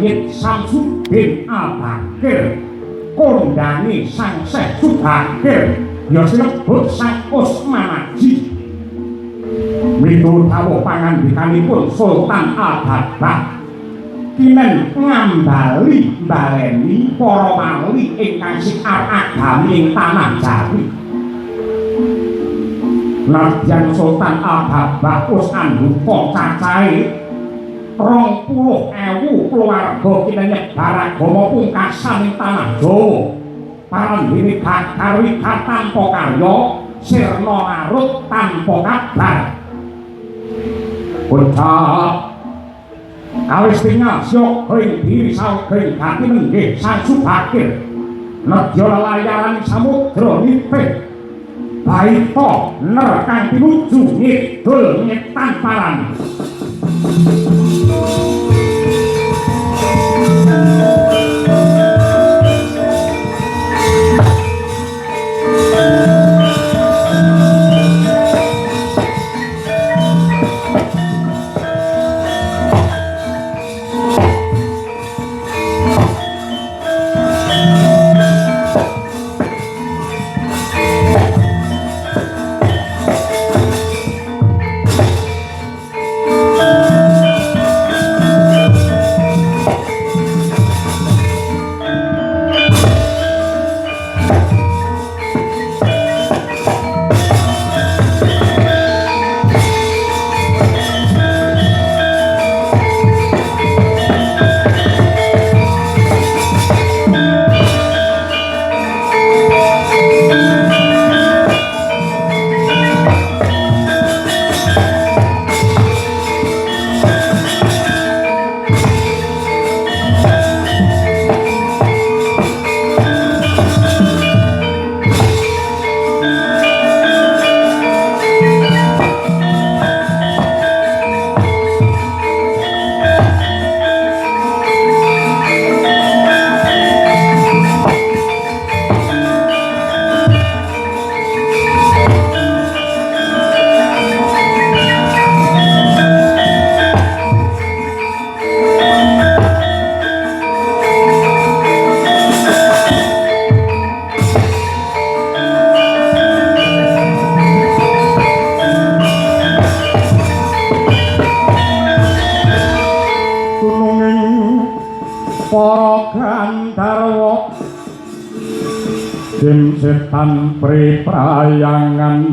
langit Samsudin Al-Bakir kondani sang Syekh Subakir ya sinebut sang Usman Aji miturut dawuh pangandikanipun Sultan Al-Babah kinen ngambali baleni para wali ingkang siar agami ing tanah Jawi. Nadyan Sultan Al-Babah wis andhupa cacahe 20.000 keluarga kene nyebar agama pungkasan ing tanah Jawa. Parandene Bakar tanpa karya, sirna larut tanpa kabar. Bocah kawis tinggal syok kering diri saukring gati menggih sang Subakir nedya layaran samudra nipih baita nerkang pinuju ngidul ngetan parani. Setan preprayangan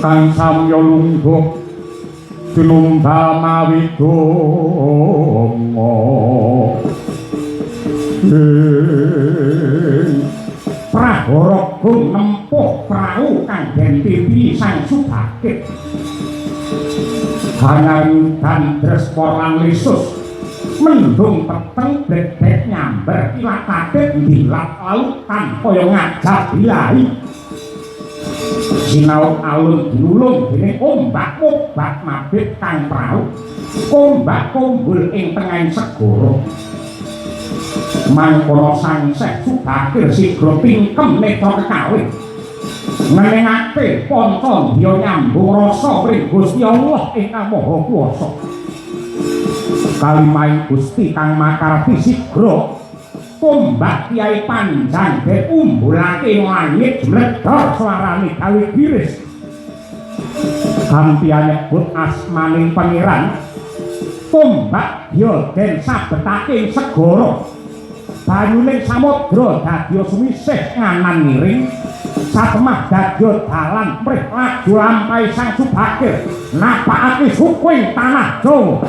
kang samya lungguh tinunggal mawi donga Prahara gung nempuh prau kang dentiti sang Subakir hanang dandres porang lisus mendung peteng bledek nyamber ilat kadet dilat lautan kaya ngajak bilahi sinau alun dinulung dening ombak mobak mabit kang prau ombak kumbul ing tengahing segara mangkono sang Syekh Subakir sigra pingkem netra kekawin ngeningake ponton dia nyambung rasa pring Gusti Allah ingkang Maha Kuwasa kalimai Gusti kang makarti sigra tombak Kyai Panjang de umbulake langit mledor swarane gawe giris kanthi nyebut asmaning pangeran tombak ya den sabetake segara banyuning samudra dadi sumisih nganan miring satemah dadi dalan mrih laju lampahe sang Subakir napakake sukuing tanah Jawa.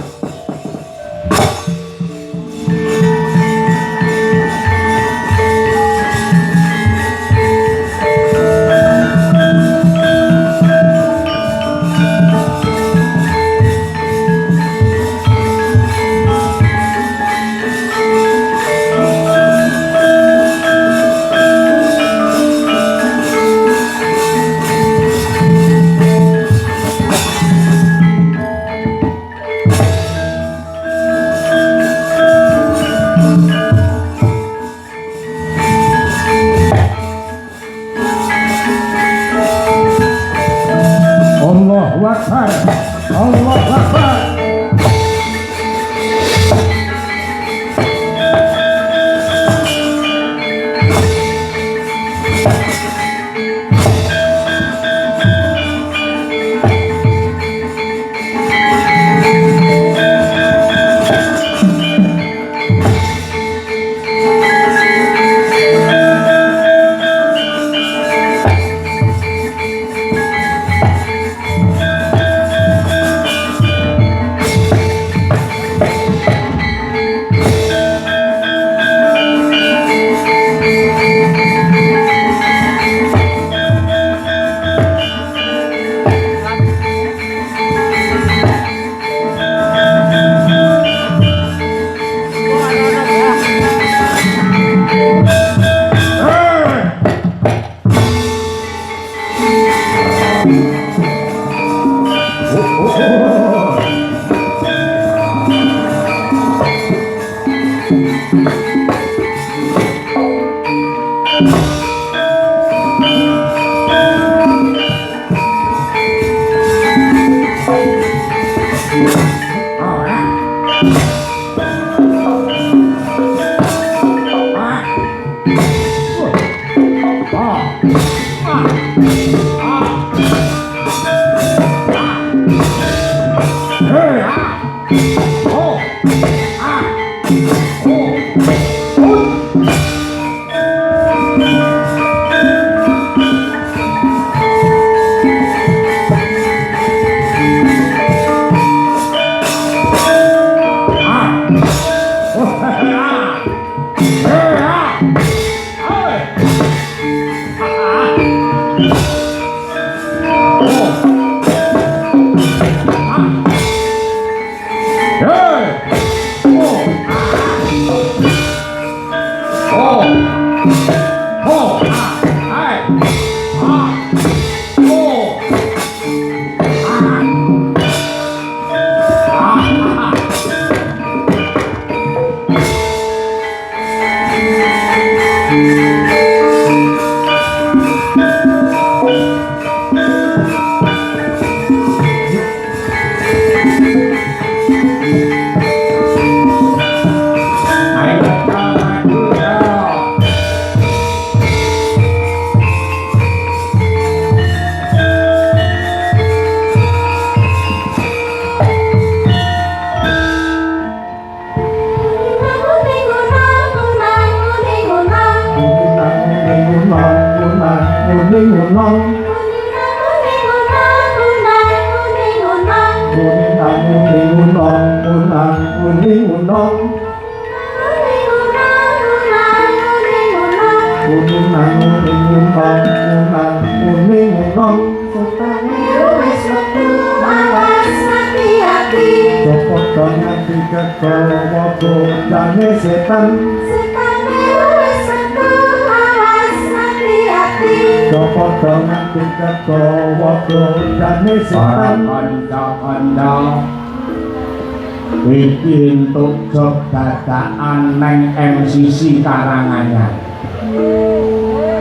Iki untuk job dadakan neng MCC Karanganyar.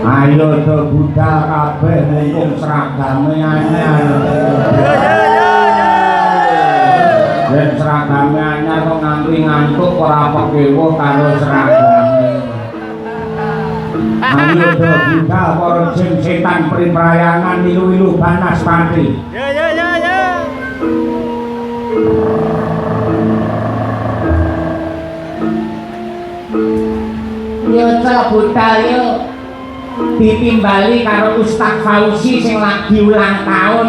Ayo do budal kabeh mumpung seragame anyar. Yen seragame anyar kok nganti ngantuk ora pekewo karo seragame. Ayo do budal para jin setan priprayangan ilu-ilu Banaspati. Ya. Yo budal yo ditimbali karo Ustaz Fauzi sing lagi ulang tahun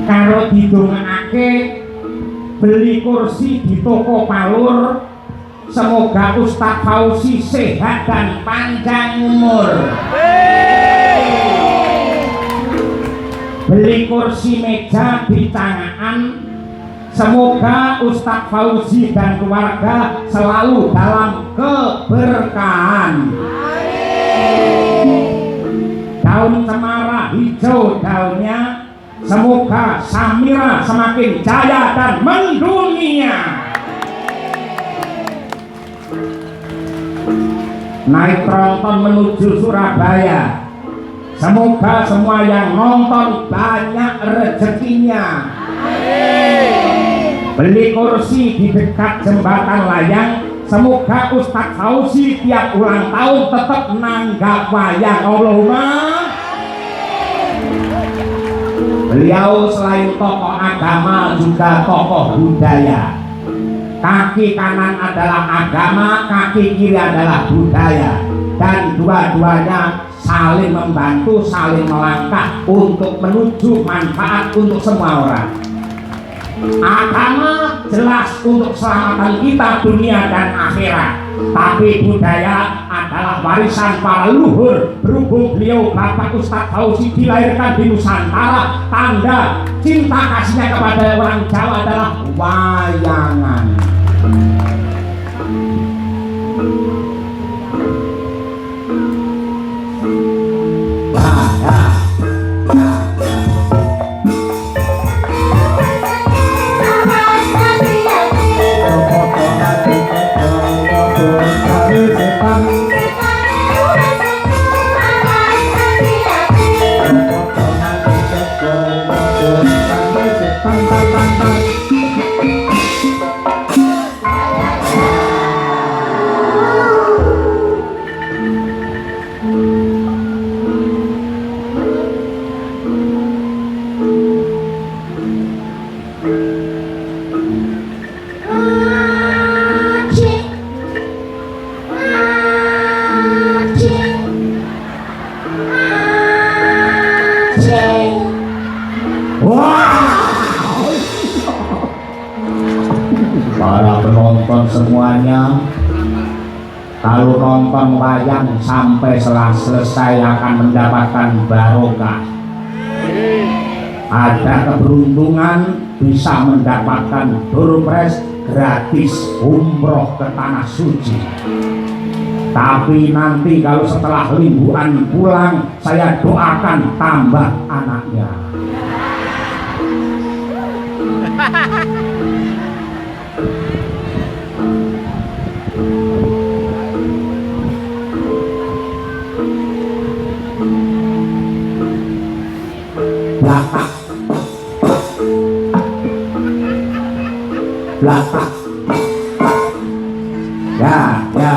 karo didongakake beli kursi di toko Palur. Semoga Ustaz Fauzi sehat dan panjang umur. Beli kursi meja di Cangaan. Semoga Ustaz Fauzi dan keluarga selalu dalam keberkahan. Daun cemara hijau daunnya. Semoga Samira semakin jaya dan mendunia. Naik tronton menuju Surabaya. Semoga semua yang nonton banyak rezekinya. Beli kursi di dekat jembatan layang. Semoga Ustaz Fauzi tiap ulang tahun tetap nanggap wayang. Allahumma. Beliau selain tokoh agama juga tokoh budaya. Kaki kanan adalah agama, kaki kiri adalah budaya, dan dua-duanya saling membantu, saling melangkah untuk menuju manfaat untuk semua orang. Agama jelas untuk keselamatan kita dunia dan akhirat, tapi budaya adalah warisan para leluhur. Berhubung beliau Bapak Ustaz Fauzi dilahirkan di Nusantara, tanda cinta kasihnya kepada orang Jawa adalah wayangan. semuanya, kalau nonton wayang sampai selesai akan mendapatkan barokah. Ada keberuntungan bisa mendapatkan door prize gratis umroh ke tanah suci. Tapi nanti kalau setelah liburan pulang, saya doakan tambah anaknya. Belakang, belakang, ya, ya.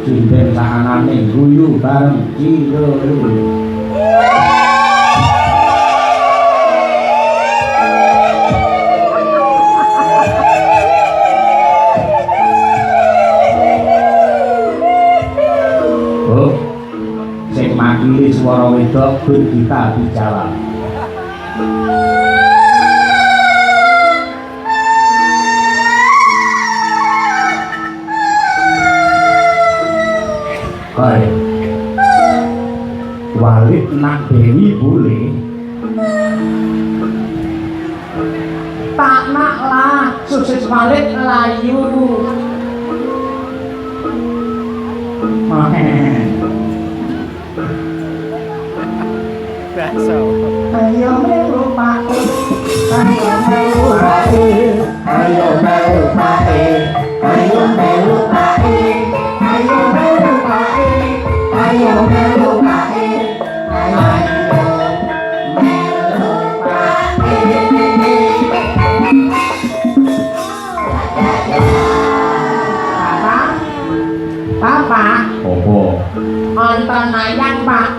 Sinden sakanane guyu bareng Cileru. Oh, sing makili swara wedok bergita bicara. Hai, Walid nak Dewi boleh? Tak nak lah, sukses Walid layu. Ayo melu pae, ayo melu pae, ayo melu pae, ayo melu pae, ayo melu pae, ayo melu pae, ayo melu pae. Papa, opo? Nonton wayang, Pak.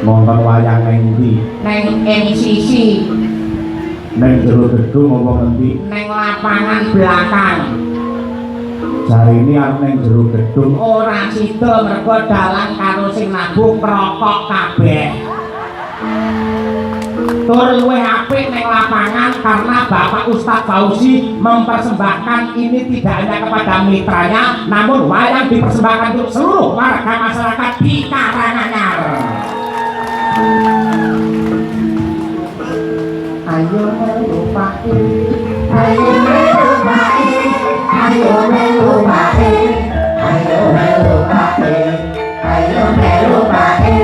Nonton wayang neng ndi? Neng MCC. Neng jero gedung apa ngendi? Neng lapangan belakang. Jari ini arep neng jero gedung. Ora sida mergo dalan karo sing nabung rokok kabeh. Tur luwih apik neng lapangan karena Bapak Ustadz Fauzi mempersembahkan ini tidak hanya kepada mitranya, namun wayang dipersembahkan untuk seluruh warga masyarakat di Karanganyar. Ayo melu pae, ayo melu pae, ayo melu pae, ayo melu pae, ayo melu pae.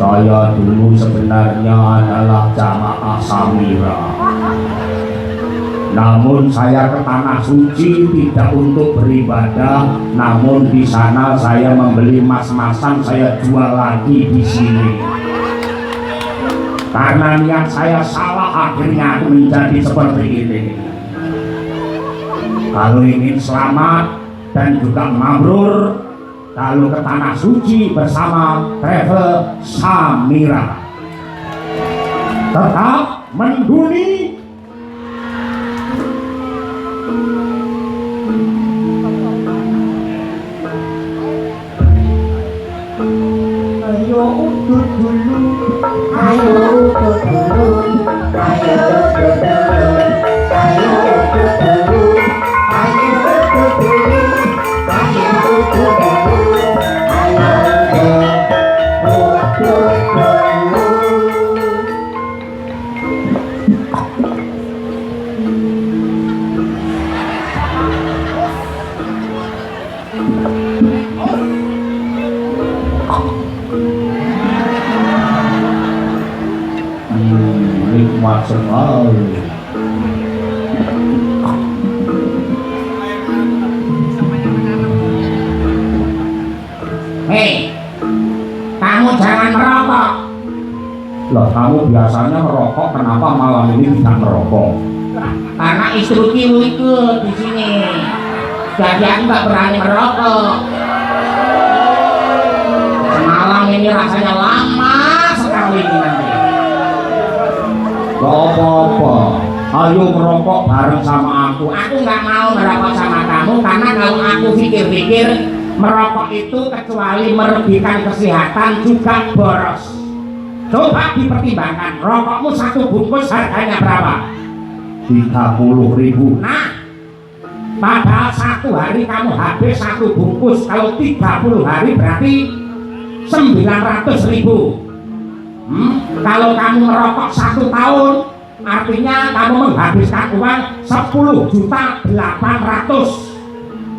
Saya dulu sebenarnya adalah jamaah Samira. Namun saya ke tanah suci tidak untuk beribadah, namun di sana saya membeli mas-masan, saya jual lagi di sini. Karena niat saya salah, akhirnya aku menjadi seperti ini. Kalau ingin selamat dan juga mabrur, kalau ke tanah suci bersama travel Samira, tetap menduni. Ayo udut dulu, ayo udut dulu, ayo udut dulu, ayo udut dulu, ayo udut dulu, ayo udut dulu, ayo udut dulu. Nikmat sekali. Hei, kamu jangan merokok. Loh, kamu biasanya merokok, kenapa malam ini tidak merokok? Karena istriku ikut di sini, jadi aku nggak berani merokok. Malam ini rasanya lama sekali ini nanti. Gak apa-apa, ayo merokok bareng sama aku. Aku nggak mau merokok sama kamu karena kalau aku pikir-pikir merokok itu kecuali merugikan kesehatan juga boros. Coba dipertimbangkan, rokokmu satu bungkus harganya berapa? 30.000. Nah, padahal satu hari kamu habis satu bungkus, kalau 30 hari berarti 900.000. Kalau kamu merokok 1 tahun, artinya kamu menghabiskan uang 10.800.000.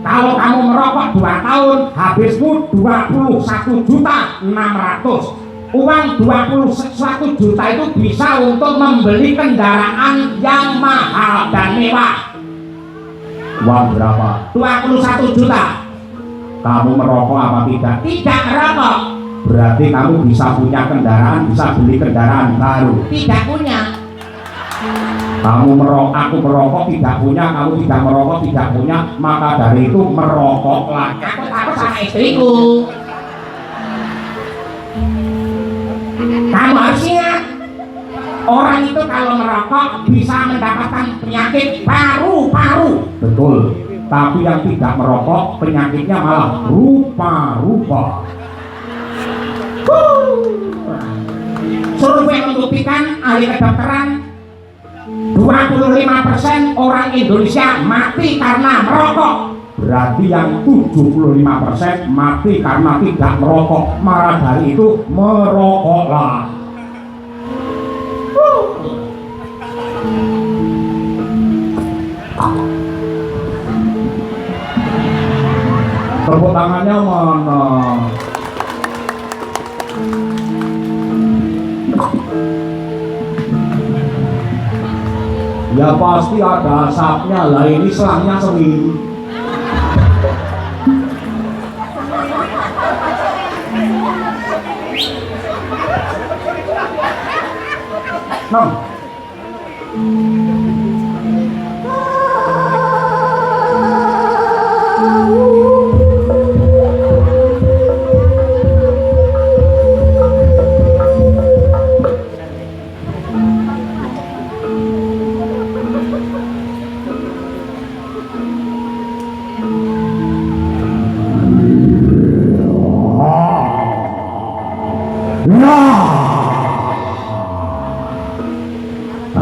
Kalau kamu merokok 2 tahun, habismu 21.600.000. Uang 21 juta itu bisa untuk membeli kendaraan yang mahal dan mewah. Uang berapa? 21 juta. Kamu merokok apa tidak? Tidak merokok. Berarti kamu bisa punya kendaraan, bisa beli kendaraan baru. Tidak punya. Kamu merokok, aku merokok tidak punya, kamu tidak merokok tidak punya, maka dari itu merokoklah. Aku takut sama istriku. Kamu harus ingat, orang itu kalau merokok bisa mendapatkan penyakit paru-paru. Betul, tapi yang tidak merokok penyakitnya malah rupa-rupa. Survei membuktikan, ahli kedokteran, 25% orang Indonesia mati karena merokok. Berarti yang 75% mati karena tidak merokok. Maka dari itu merokoklah. Tepuk tangannya mana? Ya pasti ada asapnya lah, ini selangnya semi. Nah,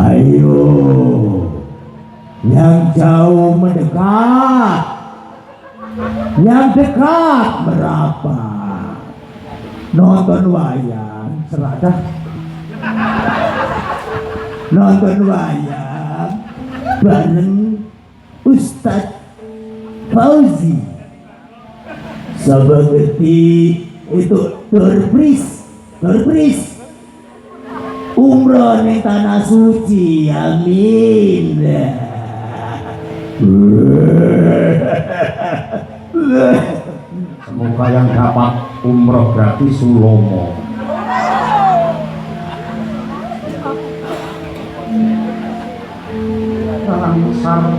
ayo, yang jauh mendekat, yang dekat merapat. Nonton wayang serada, nonton wayang bareng Ustadz Fauzi. Sabar ngerti itu dorpris umroh ning tanah suci, amin. Semoga yang dapat umroh gratis Sulomo. Salam besar.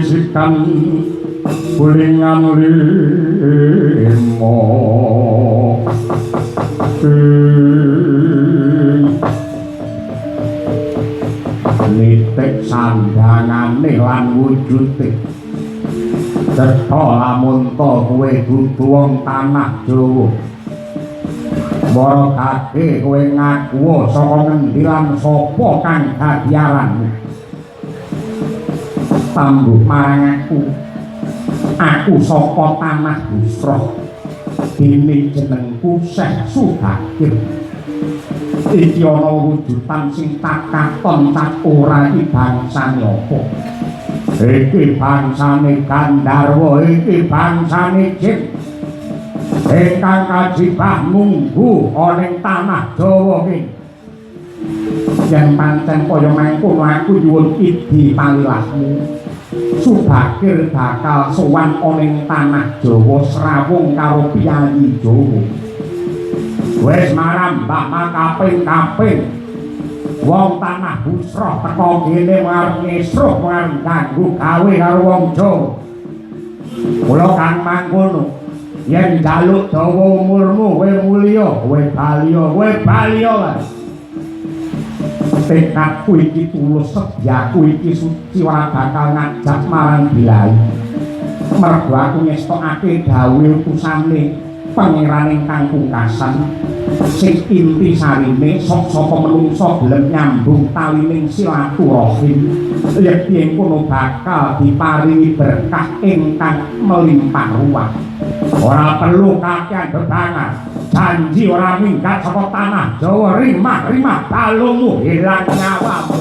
Isikan kulingan limo nitik sandangane lan wujude cetha lamun to kowe dudu wong tanah Jawa marake kowe ngaku saka ngendi lan sapa kang dadi aranmu tambuh marang aku saka tanah Busra dene jenengku Syekh Sugakir iki ana wujudan sing tak katon tak ora iki bangsane apa iki bangsane Gandharwa iki bangsane Jin ingkang kajibah munggu ana ing tanah Jawa iki yen pancen kaya mangkono aku nyuwun idi pangilahmu Sugakir bakal sowan ana ing tanah Jawa srawung karo piyayi Jawa wis marambah makaping-kaping wong tanah Busra teka kene marang ngesruh marang ganggu gawe karo wong Jawa kula kang mangkono yen njaluk dawa umurmu kowe mulya kowe balya tekadku iki tulus sedyaku iki suci ora bakal ngajak marang Bilai mergo aku ngestokake gawe utusane pangeran ingkang pungkasan sing inti sarine sapa menungsa gelem nyambung talining silaturahim yen piye kono bakal diparingi berkah ingkang melimpah ruah ora perlu kakean bebangan janji ora minggat saka tanah Jawa rimah balungmu ilang nyawamu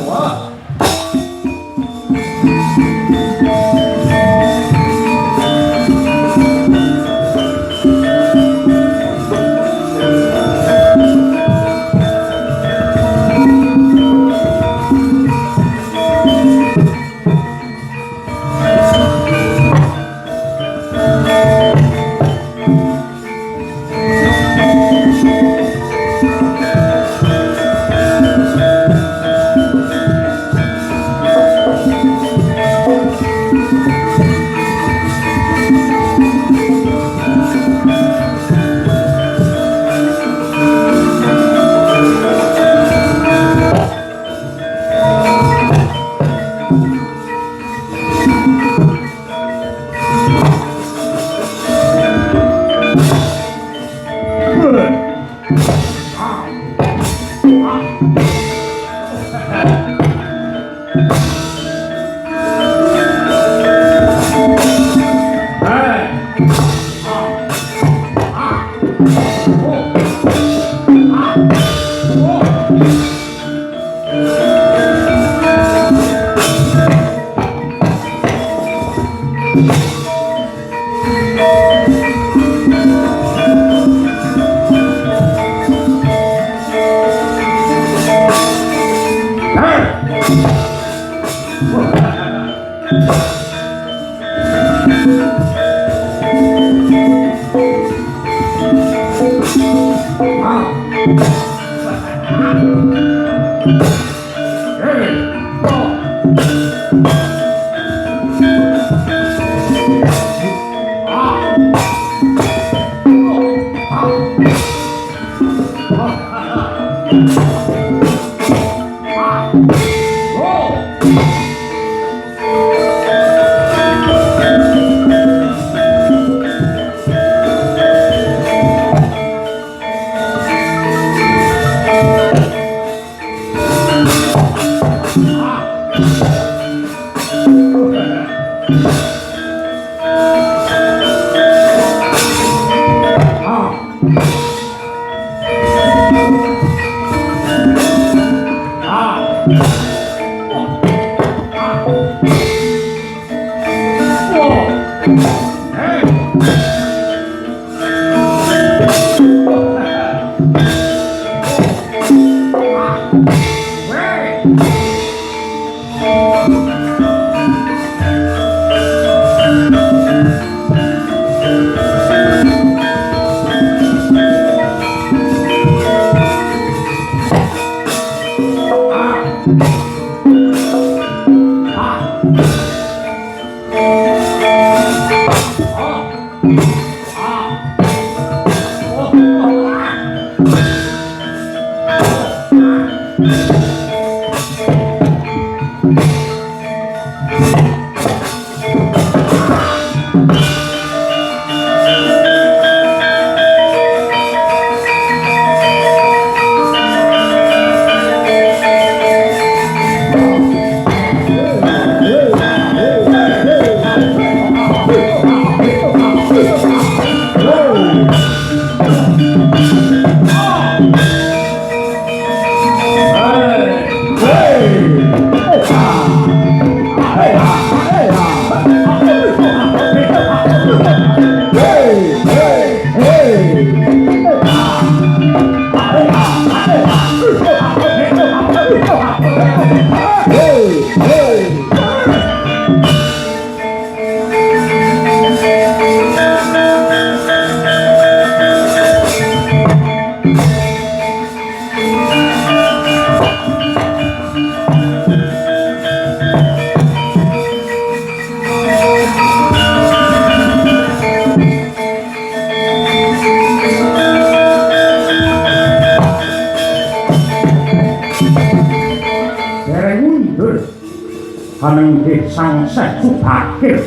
Sang Seju Bakir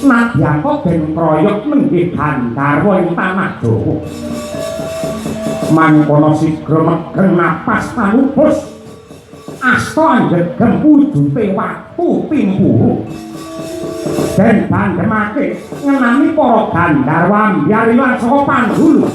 nadyan kok den proyek nenggih Gandharwa ing tanah Jawa mangkono sigra megeng napas panubus asta anggegem wujute watu timbuh den bandemake ngenani para Gandharwa mbyariwan saka Pandulu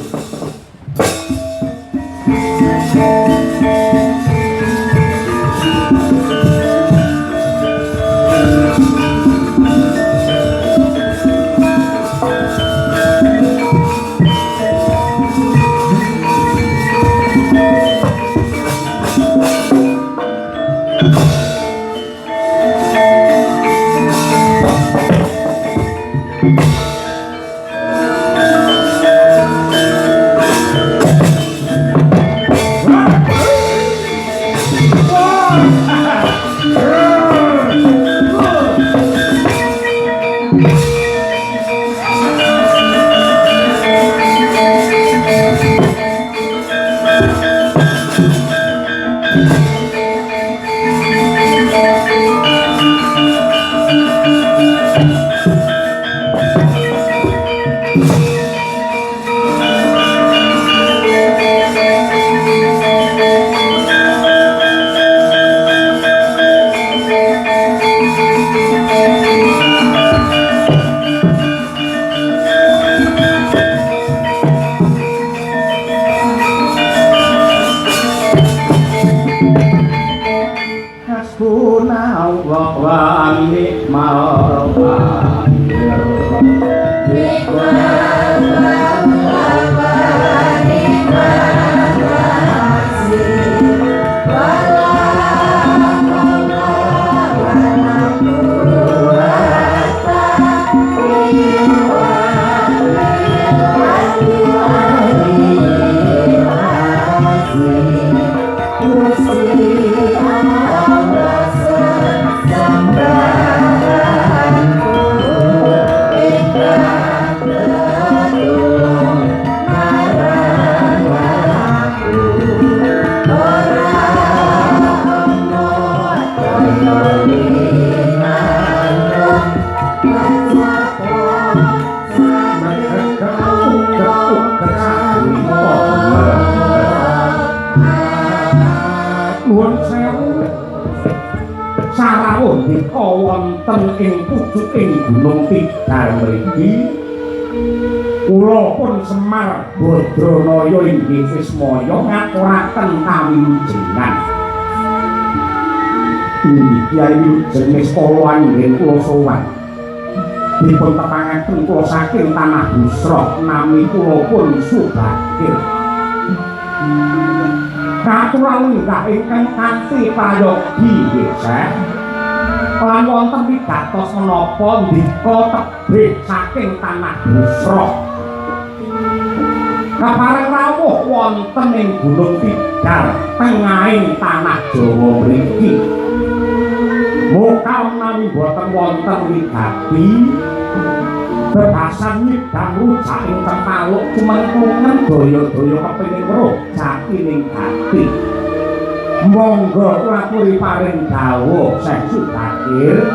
Kula pun Semar Badranaya inggih Wismaya ngaturaken kawilujengan. Inggih Kyai Wilujeng Kala anggen kula sowan. Dipun tepangaken kula saking tanah Busra nami kula pun Subakir. Katuran lenggah ingkang kanthi prayogi nggih Syekh. Lan wonten wigatos menapa ndika tebih saking tanah Busra. Kapareng rawuh wonten ing Gunung Tidar tengahing tanah Jawa mriki. Muka menawi boten wonten wigati bebasan nyidang rujak ing Cengkaluk cumengklungen daya-daya kepengin weruh jatining gati. Monggo ngaturi paring dawuh Syekh Subakir.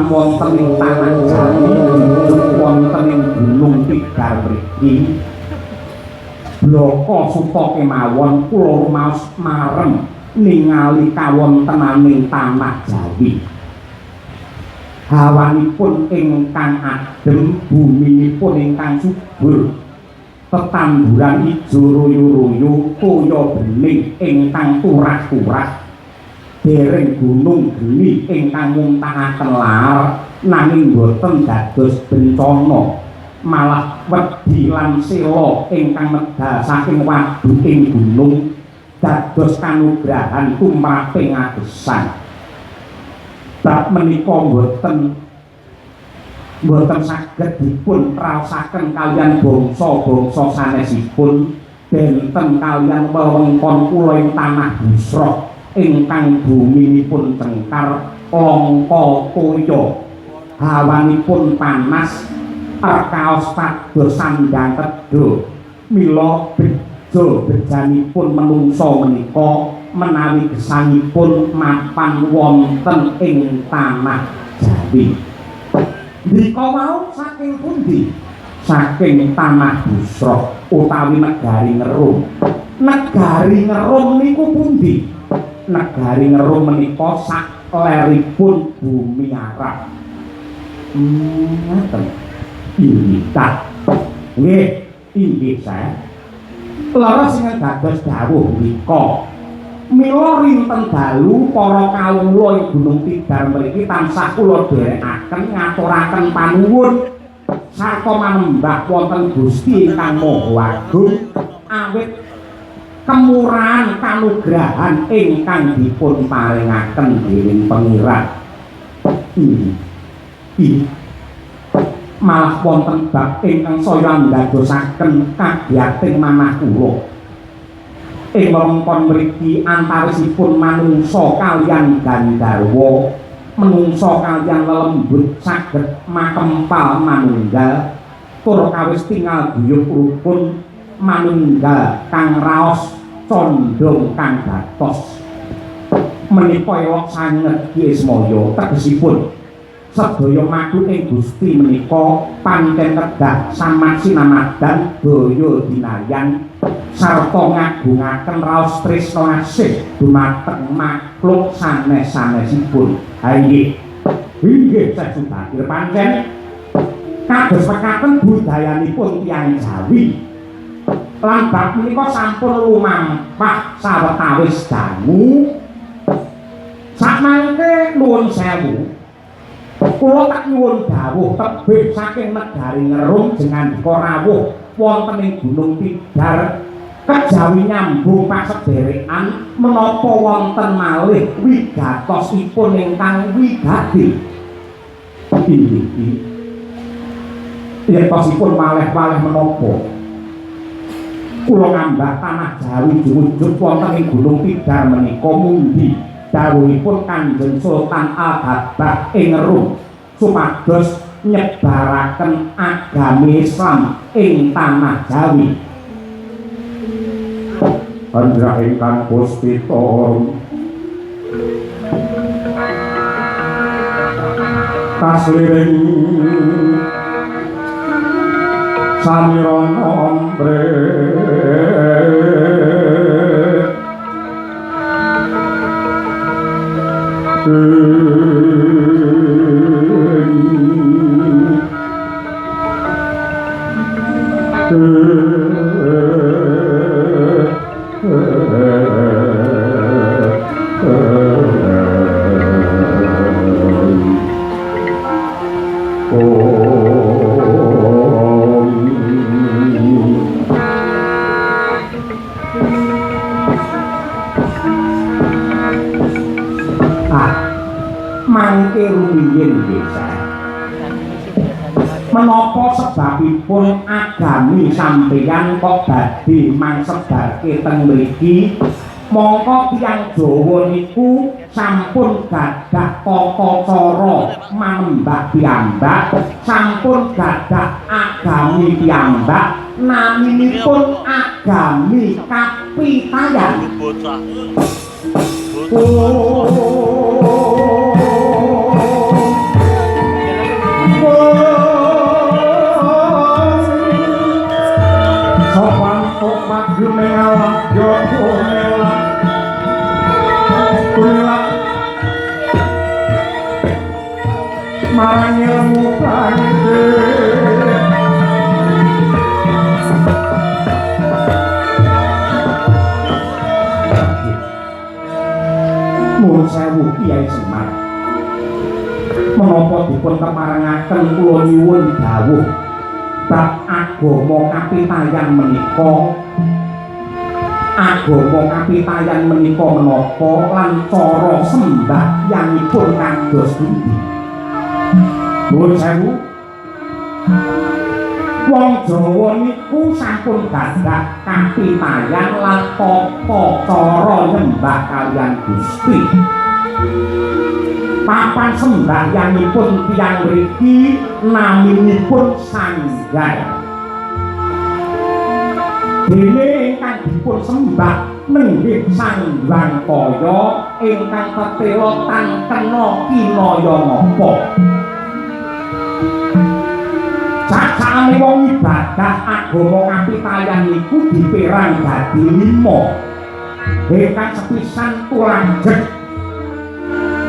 Wonten ing tanah Jawi wonten ing Gunung Tidar mriki bloko suta kemawon kula rumaos marem ningali kawontenaning tanah Jawi. Hawanipun ingkang adhem, buminipun ingkang subur, tetanduran ijo royo-royo kaya bening ingkang turah-turah. Dereng gunung geni ingkang muntahaken lar nanging boten dados bencana, malah wedi lan sela ingkang medal saking waduking gunung dados kanugrahan tumraping agesan. Bab menika boten saged dipun raosaken kaliyan bangsa-bangsa sanesipun benten kaliyan wewengkon kula ing tanah Busra ingkang buminipun cengkar langka toya, hawanipun panas, arkaos pados sandang kedha. Mila beja-bejanipun menungsa menika menawi gesangipun mapan wonten ing tanah Jawi. Ndika wau saking pundi? Saking tanah Busra utawi negari Ngerum. Negari Ngerum niku pundi? Negari Ngerum menika sak leripun bumi Arab. Ngaten. Inggih ta. Nggih, inggih saya. Leres ingkang dados dawuh menika. Mila rinten dalu para kawula ing Gunung Tidar mriki tansah kula dherekaken ngaturaken panuwun sarta manembah wonten Gusti ingkang Maha Agung awit kemurahan kanugrahan ingkang dipun paringaken dening Pangeran. Malah wonten bab ingkang saya ndadosaken kagyating manah kula. Ing wewengkon mriki antawisipun manungsa kaliyan gandharwa, menungsa kaliyan lelembut saged makempal manunggal, tur kawis tingal guyub rukun manunggal kang raos condong kang datos. Menika ewok sanget Yesmaya tegesipun sedaya madu ing Gusti menika pancen kedah samaksinamadan daya dinayan sarta ngagungaken raos tresna asih dumateng makhluk sanes-sanesipun. Ha inggih. Inggih sesudahipun pancen kados pekaten budayanipun tiyang Jawi. Lan bab menika sampun lumampah sawetawis dangu. Sakmangke nuwun sewu. Kula tak nyuwun dawuh tebih saking negari Ngerum jengandika rawuh wonten ing Gunung Tidar kejawi nyambung pasederekan menapa wonten malih wigatosipun ingkang wigati. Wigatosipun malih-malih menapa? Kula ngambah tanah Jawi jumujud wonten ing Gunung Tidar menika mundi dawuhipun Kanjeng Sultan Al-Habah ing Ngerum supados nyebaraken agami Islam ing tanah Jawi. Panjenengan ingkang puspita kasliring samirana ombre mangke rumiyin desa. Menapa sebabipun agami sampeyan kok badhe mangsebarke teng mriki? Mongko tiyang Jawa niku sampun gadah tata cara manembah piyambak, sampun gadah agami piyambak, naminipun agami kapitayan. Marang ilmu panite nuwun sewu Kyai Semar, menapa dipun kemarengaken kula nyuwun dawuh bab agama kapitayan menika. Agama kapitayan menika menapa lan cara sembahyanipun kados pundi? Nuwun sewu. Wong Jawa niku sampun gadah kapitayan lan tata cara nyembah kaliyan Gusti. Papan sembahyanipun tiyang mriki naminipun Sanggar. Dene ingkang dipun sembah nenggih Sanggang Kaya ingkang tetelotan kena kinaya ngapa. Saksane wong ibadah agama kapitayan iku dipérang dadi 5. Ingkang sepisan tulajeg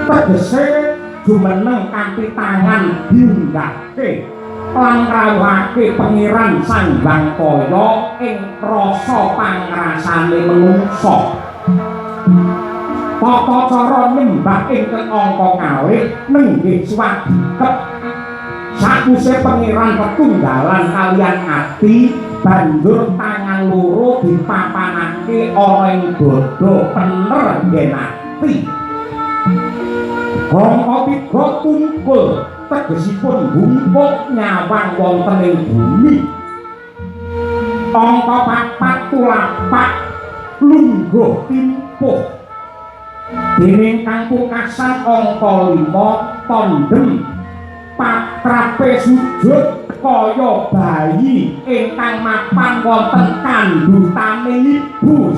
tegese jumeneng kanthi tangan diunggahke lan rawuhake pangeran Sanggang Kaya ing rasa pangrasane manungsa. Tata cara nyembah ingkang angka kalih nenggih swadikep sakuse pangeran tetunggalan kaliyan ati banjur tangan loro dipapanake ana ing dada pener ngenati. Angka 3 tungkul tegesipun humpuk nyawang wonten ing bumi. Angka 4 tulapak lungguh timpuh. Dening kang pungkasan angka 5 tandem patrape sujud kaya bayi ingkang mapan wonten kandhutane ibu.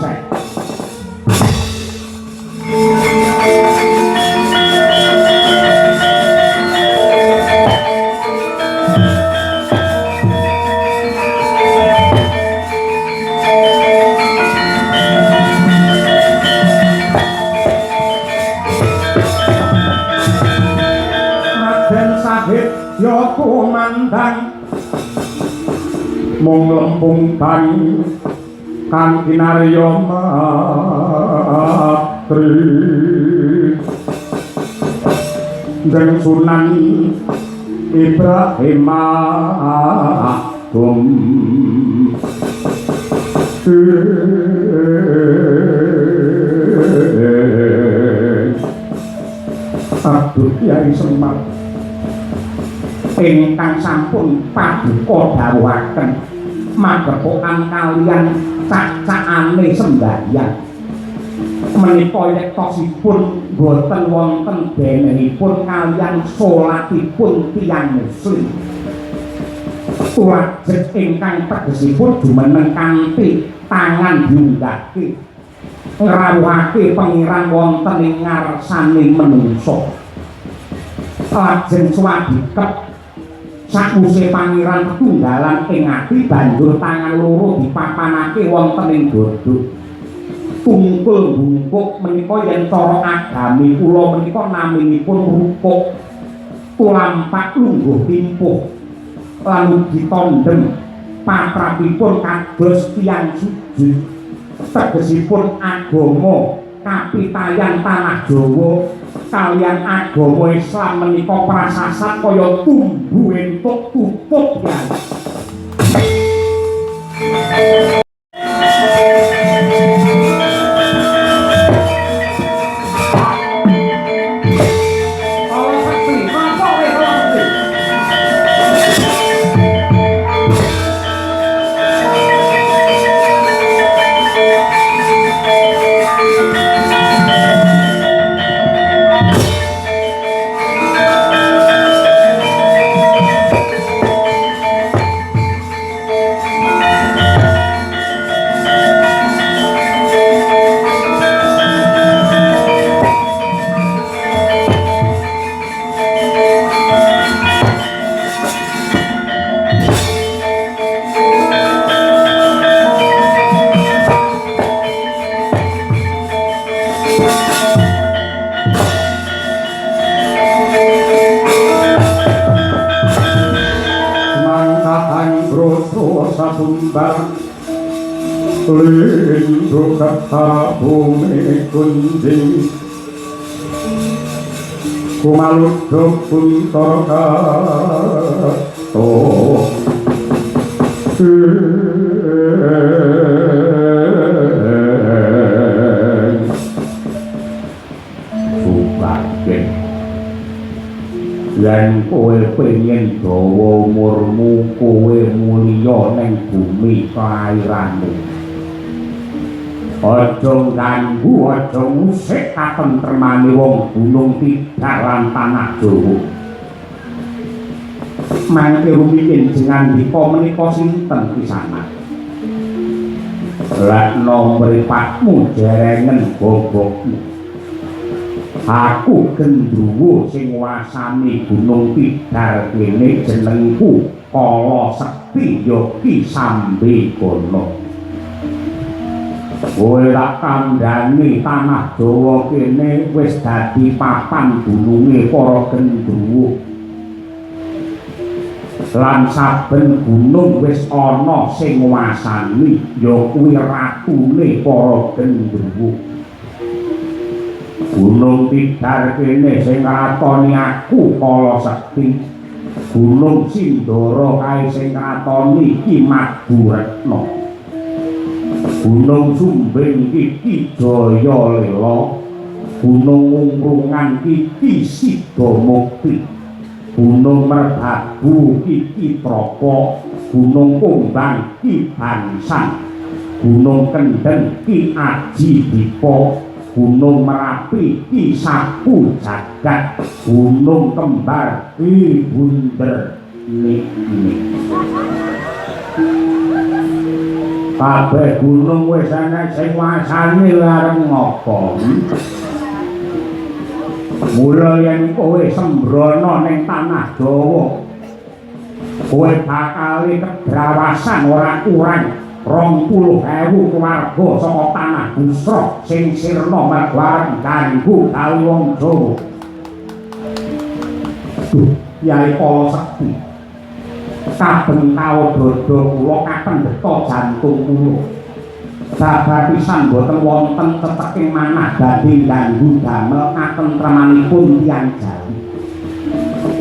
Ya kumandang mung lempung tani kang kinarya matri jeng Sunan Ibrahim Agung Aduh Kyai Semar ingkang sampun paduka dawuhaken magepokan kaliyan cacakane sembahyang menika yektosipun boten wonten benehipun kaliyan salatipun tiyang muslim. Tulajeg ingkang tegesipun jumeneng kanthi tangan diunggahke ngrawuhake pangeran wonten ing ngarsane manungsa. Lajeng swadikep sakuse pangeran tetunggalan ing ati banjur tangan loro dipapanake wonten ing dada. Tungkul bungkuk menika yen cara agami kula menika naminipun rupuk tulampak lungguh timpuh lan ugi tandem patrapipun kados tiyang suci tegesipun agama kapitayan tanah Jawa kaliyan agama Islam menika prasasat kaya tumbuh entuk tutup ya. Lindung kata bumi kunjing kumalut kuntor kato subagen yen kowe pengen dawa umurmu kowe mulya ning bumi kelairanmu. Aja ganggu, aja musik katentremane wong Gunung Tidar lan tanah Jawa. Mangke rumiyin jenengan dika menika sinten pisanan? Lakno mripatmu jerengen bobokmu. Aku Gendruwo sing wasani Gunung Tidar kene jenengku kala sekti yogi sambe kono. Kowe tak kandhani tanah Jawa kene wis dadi papan dununge para gendruwo. Lan saben gunung wis ana sing nguwasani ya kuwi ratune para gendruwo. Gunung Tidar kene sing ngatoni aku kala sekti. Gunung Sindoro kae sing ngatoni Ki Madhuretna. Gunung Sumbing iki Jaya Lela, Gunung Ungrungan iki Sidomukti, Gunung Merbabu iki Tropo, Gunung Kumbang iki Bansan, Gunung Kendeng iki Aji Dipo, Gunung Merapi iki Sapu Jagat, Gunung Kembar iki Bunder Nik. Kabeh gunung wis ana sing wasane lareng ngopo. Mula yen kowe sembrono ning tanah Jawa, kowe bakal kebrawasan ora kurang 20.000 keluarga saka tanah Busra sing sirna margareng kanggo kawi wong Jawa. Duh, Yai Kala Sekti. Saben taun dodo kula kakendheta jantung kula. Babar pisan boten wonten ceteking manah badhe ngganggu damel katentremanipun tiyang Jawi.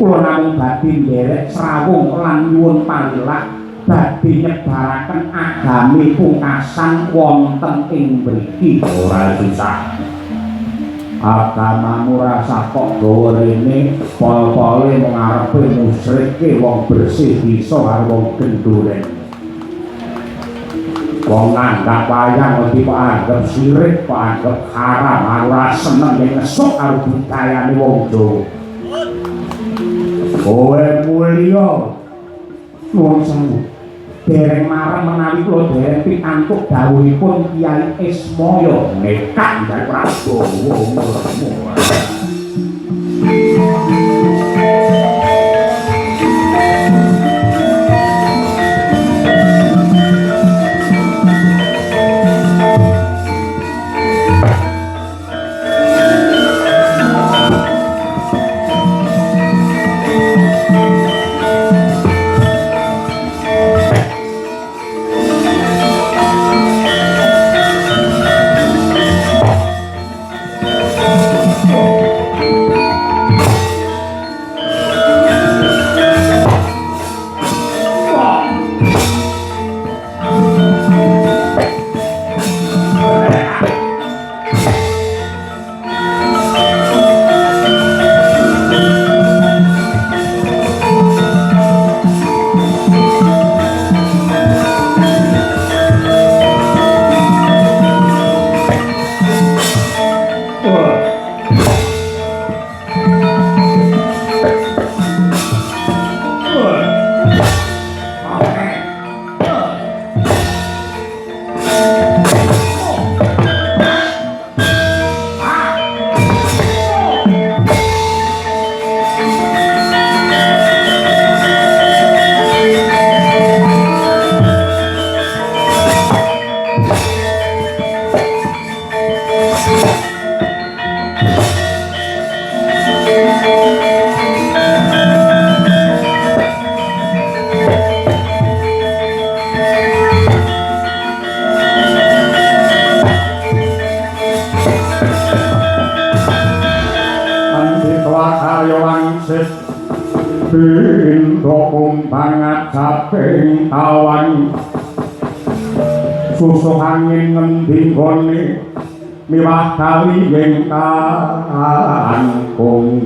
Kula namung badhe nderek srawung lan nyuwun panggilan badhe nyebaraken agami pungkasan wonten ing mriki. Ora susah. Agamamu rasa kok gawa rene pol-pole mengarepe musyrike wong bersih bisa karo wong gendhuren. Wong nganggap wayang mesti kok anggap sirik, kok anggap haram, ora seneng yen ngesuk karo budayane wong Jawa. Kowe mulya nuwun sewu. Dereng marang menawi kula dereng pikantuk dawuhipun Kyai Ismaya nekat Hyang Prabowo. Saping awan susuh angin ngendi gone miwah kali ing kangkung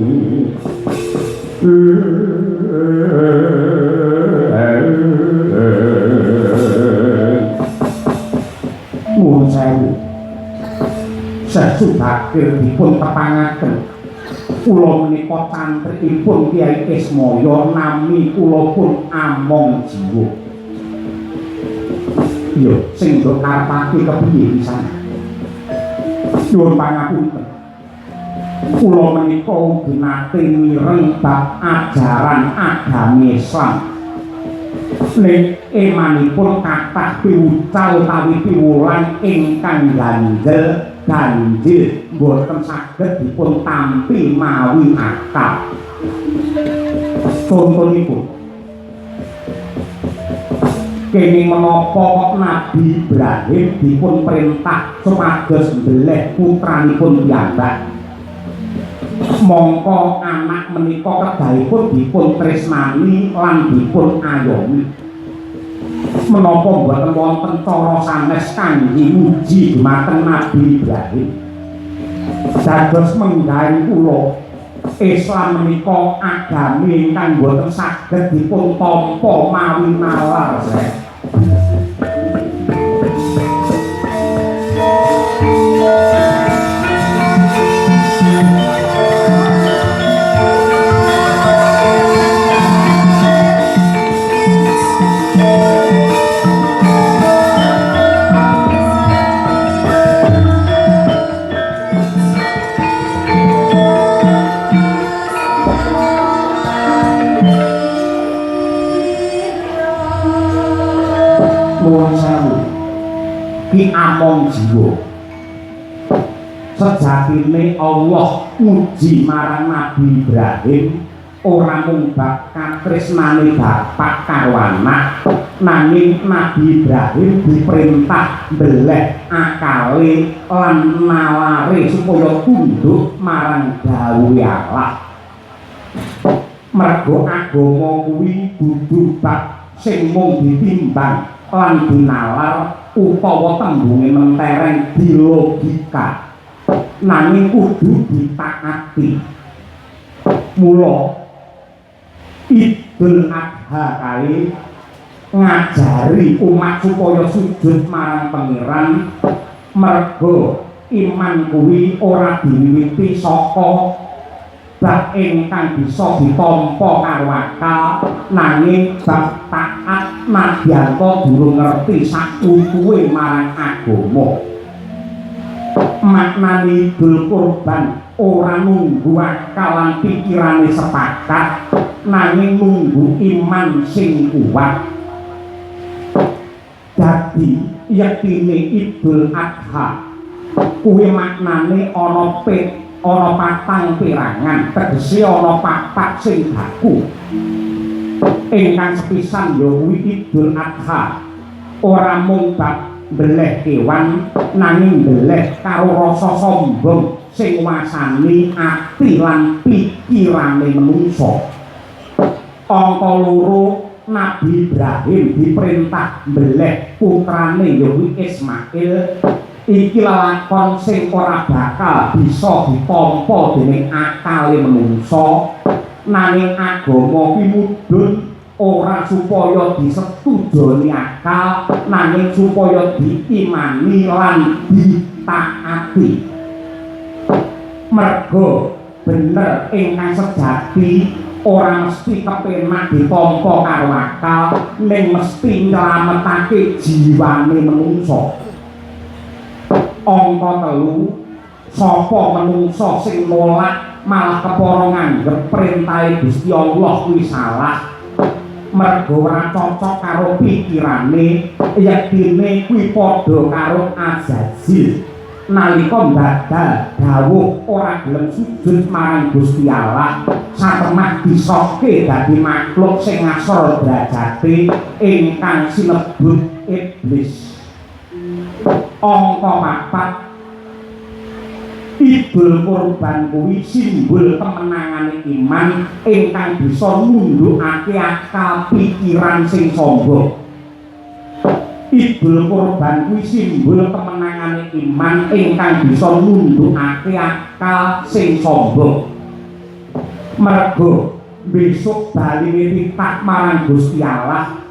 nuwun sewu sesudake dipun tepangaken kula menika cantrikipun Kyai Ismaya nami kula pun among jiwa. Iya, sing do karepake kepiye pisan. Nyuwun pangapunten. Kula menika ugi nate mireng bab ajaran agami Islam. ning emanipun kathah piwucal utawi piwulan ingkang ganjel boten saged dipun tampi mawi akal. Contonipun kene menapa Nabi Ibrahim dipun perintah supados mbeleh putranipun piyambak, mongko anak menika kedahipun dipun tresnani lan dipun ayomi. Menapa boten wonten cara sanes kangge muji dumateng Nabi Ibrahim? Dados menggawe kula Islam menika agami ingkang boten saged dipun tampa mawi nalar. Ki among jiwa sejatine Allah uji marang Nabi Ibrahim ora mung bab katresnane bapak karo anak, nanging Nabi Ibrahim diperintah mbeleh akale lan nalare supaya tunduk marang dawuhe Allah. Mergo agama kuwi dudu bab sing mung ditimbang lan dinalar utawa tembunge mentereng di logika, nanging kudu ditaati. Mula Idul Adha kae ngajari umat supaya sujud marang Pangeran, mergo iman kuwi ora diwiwiti saka bab ingkang bisa ditampa karo akal, nanging bab taat nadyanto durung ngerti sakutuhe marang agama. Maknane Idul Kurban ora nunggu akal lan pikirane sepakat, nanging nunggu iman sing kuat. Dadi yektine Idul Adha kuwi maknane ana patang pirangan, tegese ana papat sing baku. Ingkang sepisan ya kuwi Idul Adha ora mung bab mbeleh kewan, nanging mbeleh karo rasa sombong sing wasani ati lan pikirane manungsa. Angka loro, Nabi Ibrahim diperintah mbeleh putrane ya kuwi Ismail. Iki lakon sing ora bakal bisa ditampa dening akale manungsa, nanging agama ki mudhun ora supaya disetujoni akal, nanging supaya diimani lan ditaati. Mergo bener ingkang sejati ora mesti kepenak ditampa karo akal, ning mesti nyelametake jiwane manungsa. Angka 3, sapa manungsa sing nolak malah kepara nganggep perintahe Gusti Allah kuwi salah, mergo ora cocok karo pikirane, yektine kuwi padha karo Azazil nalika mbadal dawuh ora gelem sujud marang Gusti Allah, satemah disokke dadi makhluk sing ngasor derajate ingkang sinebut iblis. Angka 4, Idul Kurban kuwi simbol kemenangane iman ingkang bisa nundukake akal pikiran sing sombong. Idul Kurban kuwi simbol kemenangane iman ingkang bisa nundukake akal sing sombong. Mergo besok baline titah marang Gusti Allah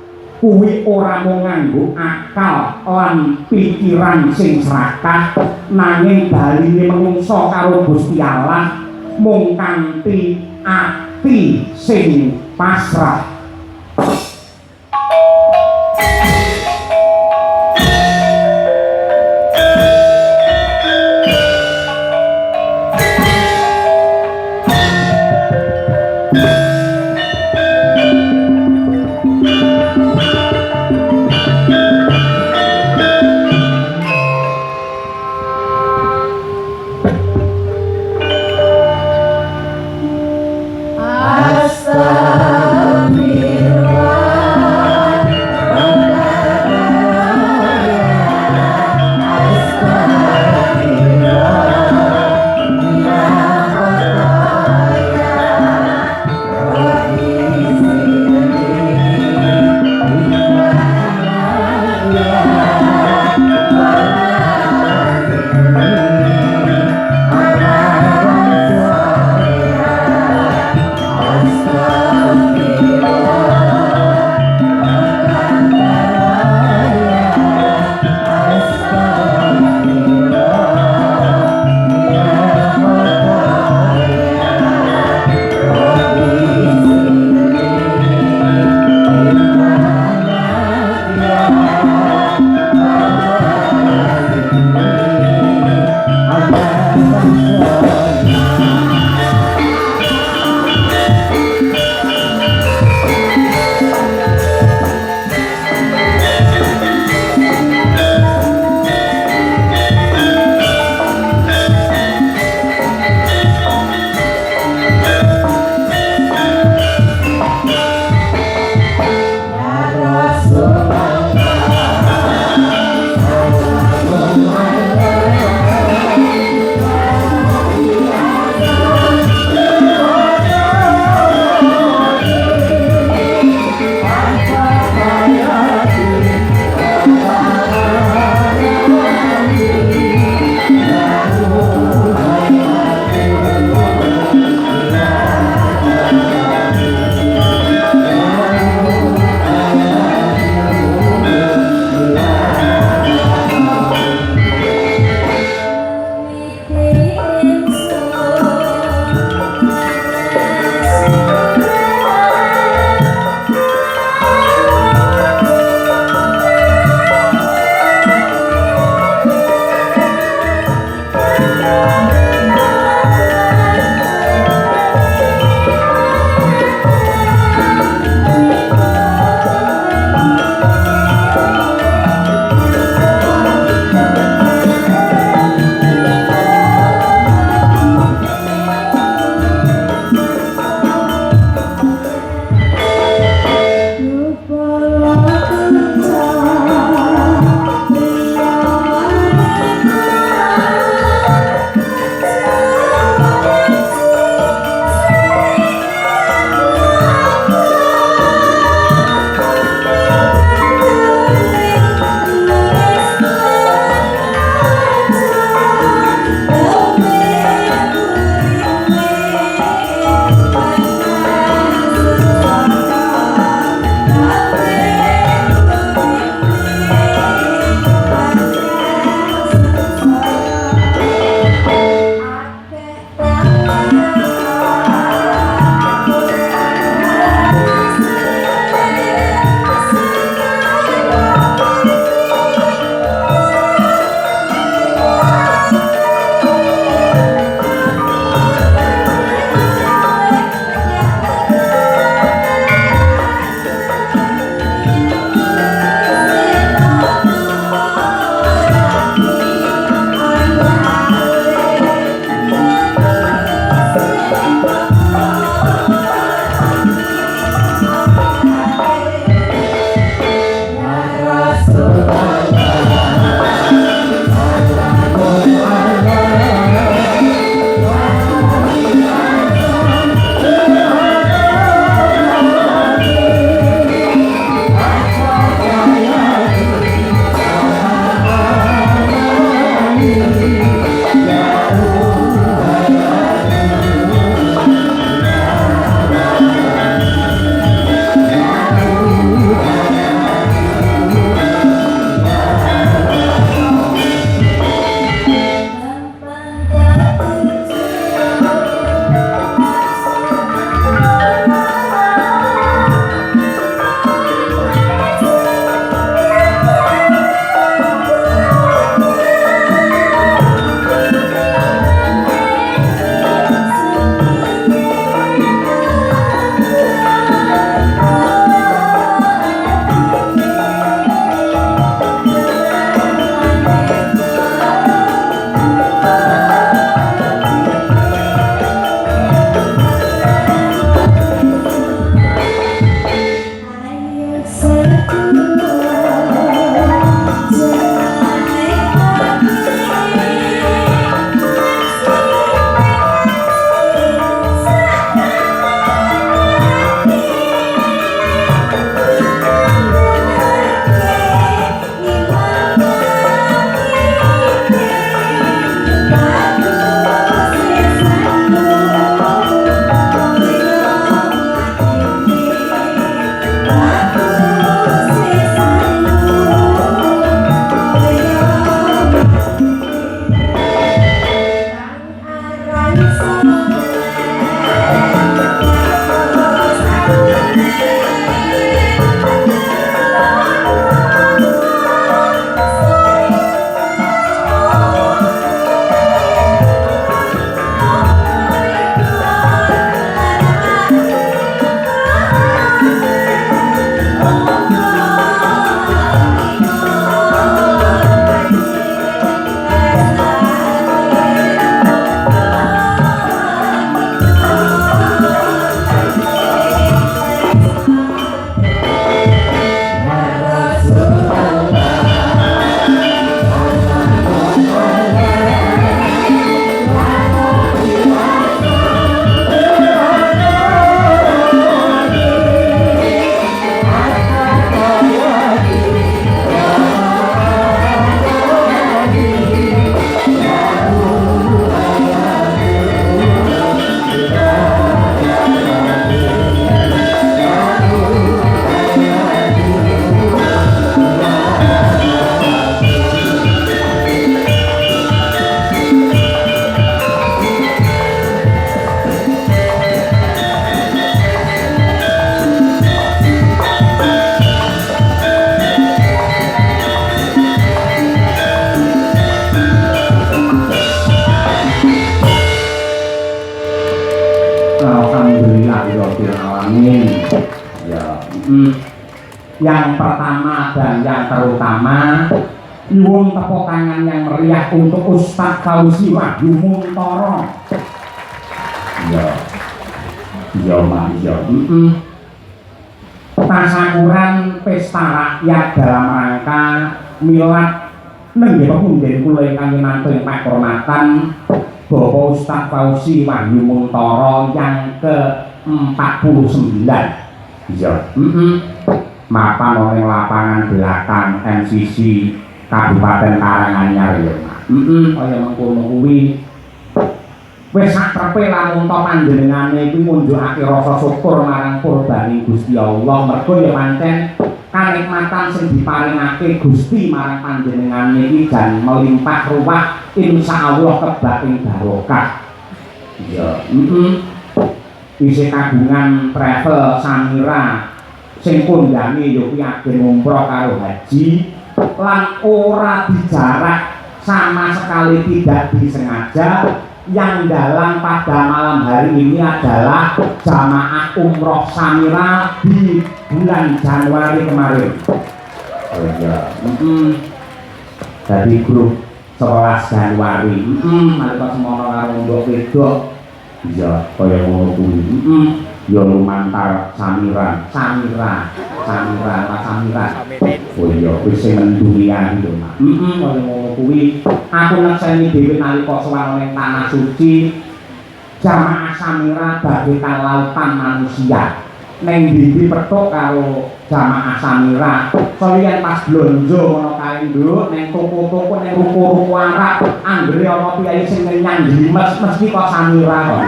kuwi ora mung nganggo akal lan pikiran sing serakah, nanging baline manungsa karo Gusti Allah mung kanthi ati sing pasrah. Yang pertama dan yang terutama, nyuwun tepuk tangan yang meriah untuk Ustadz Fauzi Wahyu Muntoro. Tasyakuran pesta rakyat dalam rangka milad nenggih pepundhen kula ingkang kinantung pakurmatan Bapak Ustadz Fauzi Wahyu Muntoro yang ke-49. Mapan oleh lapangan belakang MCC Kabupaten Karanganyar ya. Kaya mengkono kuwi wis sakrepe lamun to panjenengane kuwi ngunjukake rasa syukur marang kurbaning Gusti Allah mergo ya pancen kanikmatan sing diparingake Gusti marang panjenengane iki jan melimpah ruwah insyaallah kebak ing barokah. Ya, isih kagungan travel Samira sing kondhane ya kuwi agen umroh karo haji lan ora dijarak sama sekali tidak disengaja. Yang dalam pada malam hari ini adalah jamaah umroh Samira di bulan Januari kemarin. Oh iya. Dari grup 11 Januari. Nalika semono karo mbok wedok. Iya, kaya ngono kuwi. Ya lumantar Samira. Oh iya, wis menduniani lho, Mak. Kaya ngono kuwi. Aku nekseni dhewe nalika sowan ning tanah suci. Jamaah Samira bagaikan lautan manusia. Ning ndi petuk karo jamaah Samira. Soalnya pas blonjo ngono kae nduk ning toko-toko ning ruko-ruko Arab, anggere ana piyayi sing nyang jlimes mesti kok Samira kok.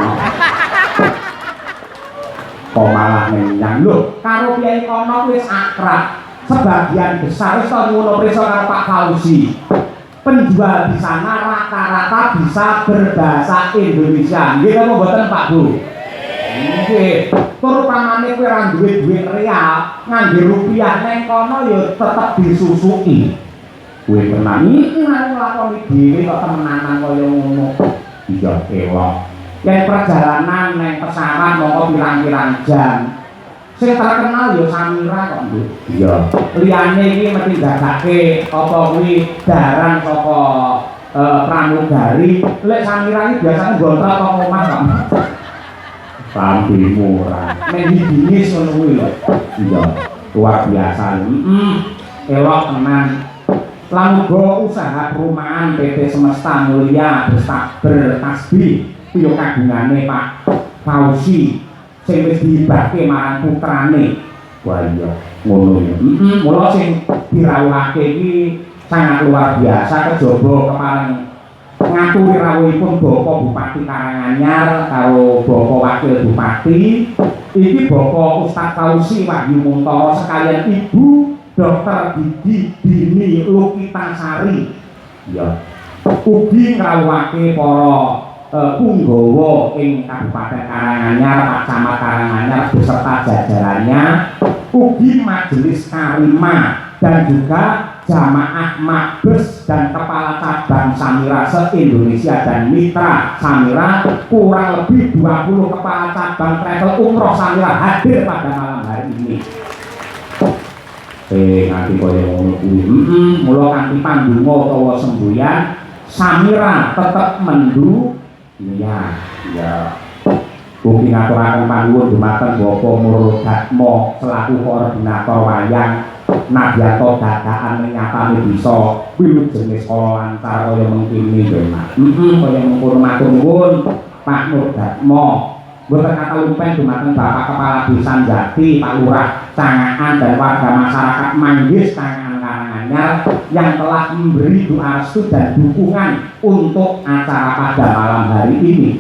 Kok malah menyang lho karo piyayi kono wis akrab sebagian besar wis ngono preso karo Pak Fauzi. Penjual di sana rata-rata bisa berbahasa Indonesia. Nggih apa mboten Pak Bu? Nggih. Terutama kowe ora duwe duit real, ngangge rupiah ning kono ya tetep disusuki. Kowe tenan iki nglakoni dhewe kok temenanan kaya ngono. Iya elok. Yen perjalanan neng pesawat mongko pirang-pirang jam. Sing terkenal ya Samira kok, Nduk. Iya. Liyane iki mesti jagake apa kuwi daran saka pramugari. Lek Samira iki biasane gontrol kok omah kok. Lambe murah. Nek bisnis ngono kuwi lho. Iya, luar biasa. Elok tenan. Lan uga usaha perumahan PT Semesta Mulia bertasbih kuwi kagungane Pak Fauzi sing wis dihibahke marang putrane. Wah iya, ngono ya. Mula sing dirawuhake iki sangat luar biasa kejaba kepareng ngaturi rawuhipun Bapak Bupati Karanganyar karo Bapak Wakil Bupati. Iki Bapak Ustadz Fauzi Wahyu Muntoro sekalian Ibu Dr. Didi Dini Lukitasari. Ya. Ugi ngrawuhake para Punggawa ing Kabupaten Karanganyar, Pak Camat Karanganyar beserta jajarannya, ugi Majelis Karima dan juga jamaah Mabes dan kepala cabang Samira se-Indonesia dan mitra Samira, kurang lebih 20 kepala cabang travel umroh Samira hadir pada malam hari ini. Nganti kaya ngono kuwi. Mula kanthi pandonga utawa semboyan Samira tetep mendu. Iya. Ugi ngaturaken panuwun dumateng Bapak Murodhatma selaku koordinator wayang Nadyato dadaan nyatane bisa wilujeng sekolah lancar kaya mengkini lho Mas. Kaya mengkono matur nuwun Pak Murodhatma. Boten kata lumpen dumateng Bapak Kepala Desa Jati, Pak Lurah Cangaan dan warga masyarakat Manggis Cangaan Karanganyar yang telah memberi doa restu dan dukungan untuk acara pada malam hari ini.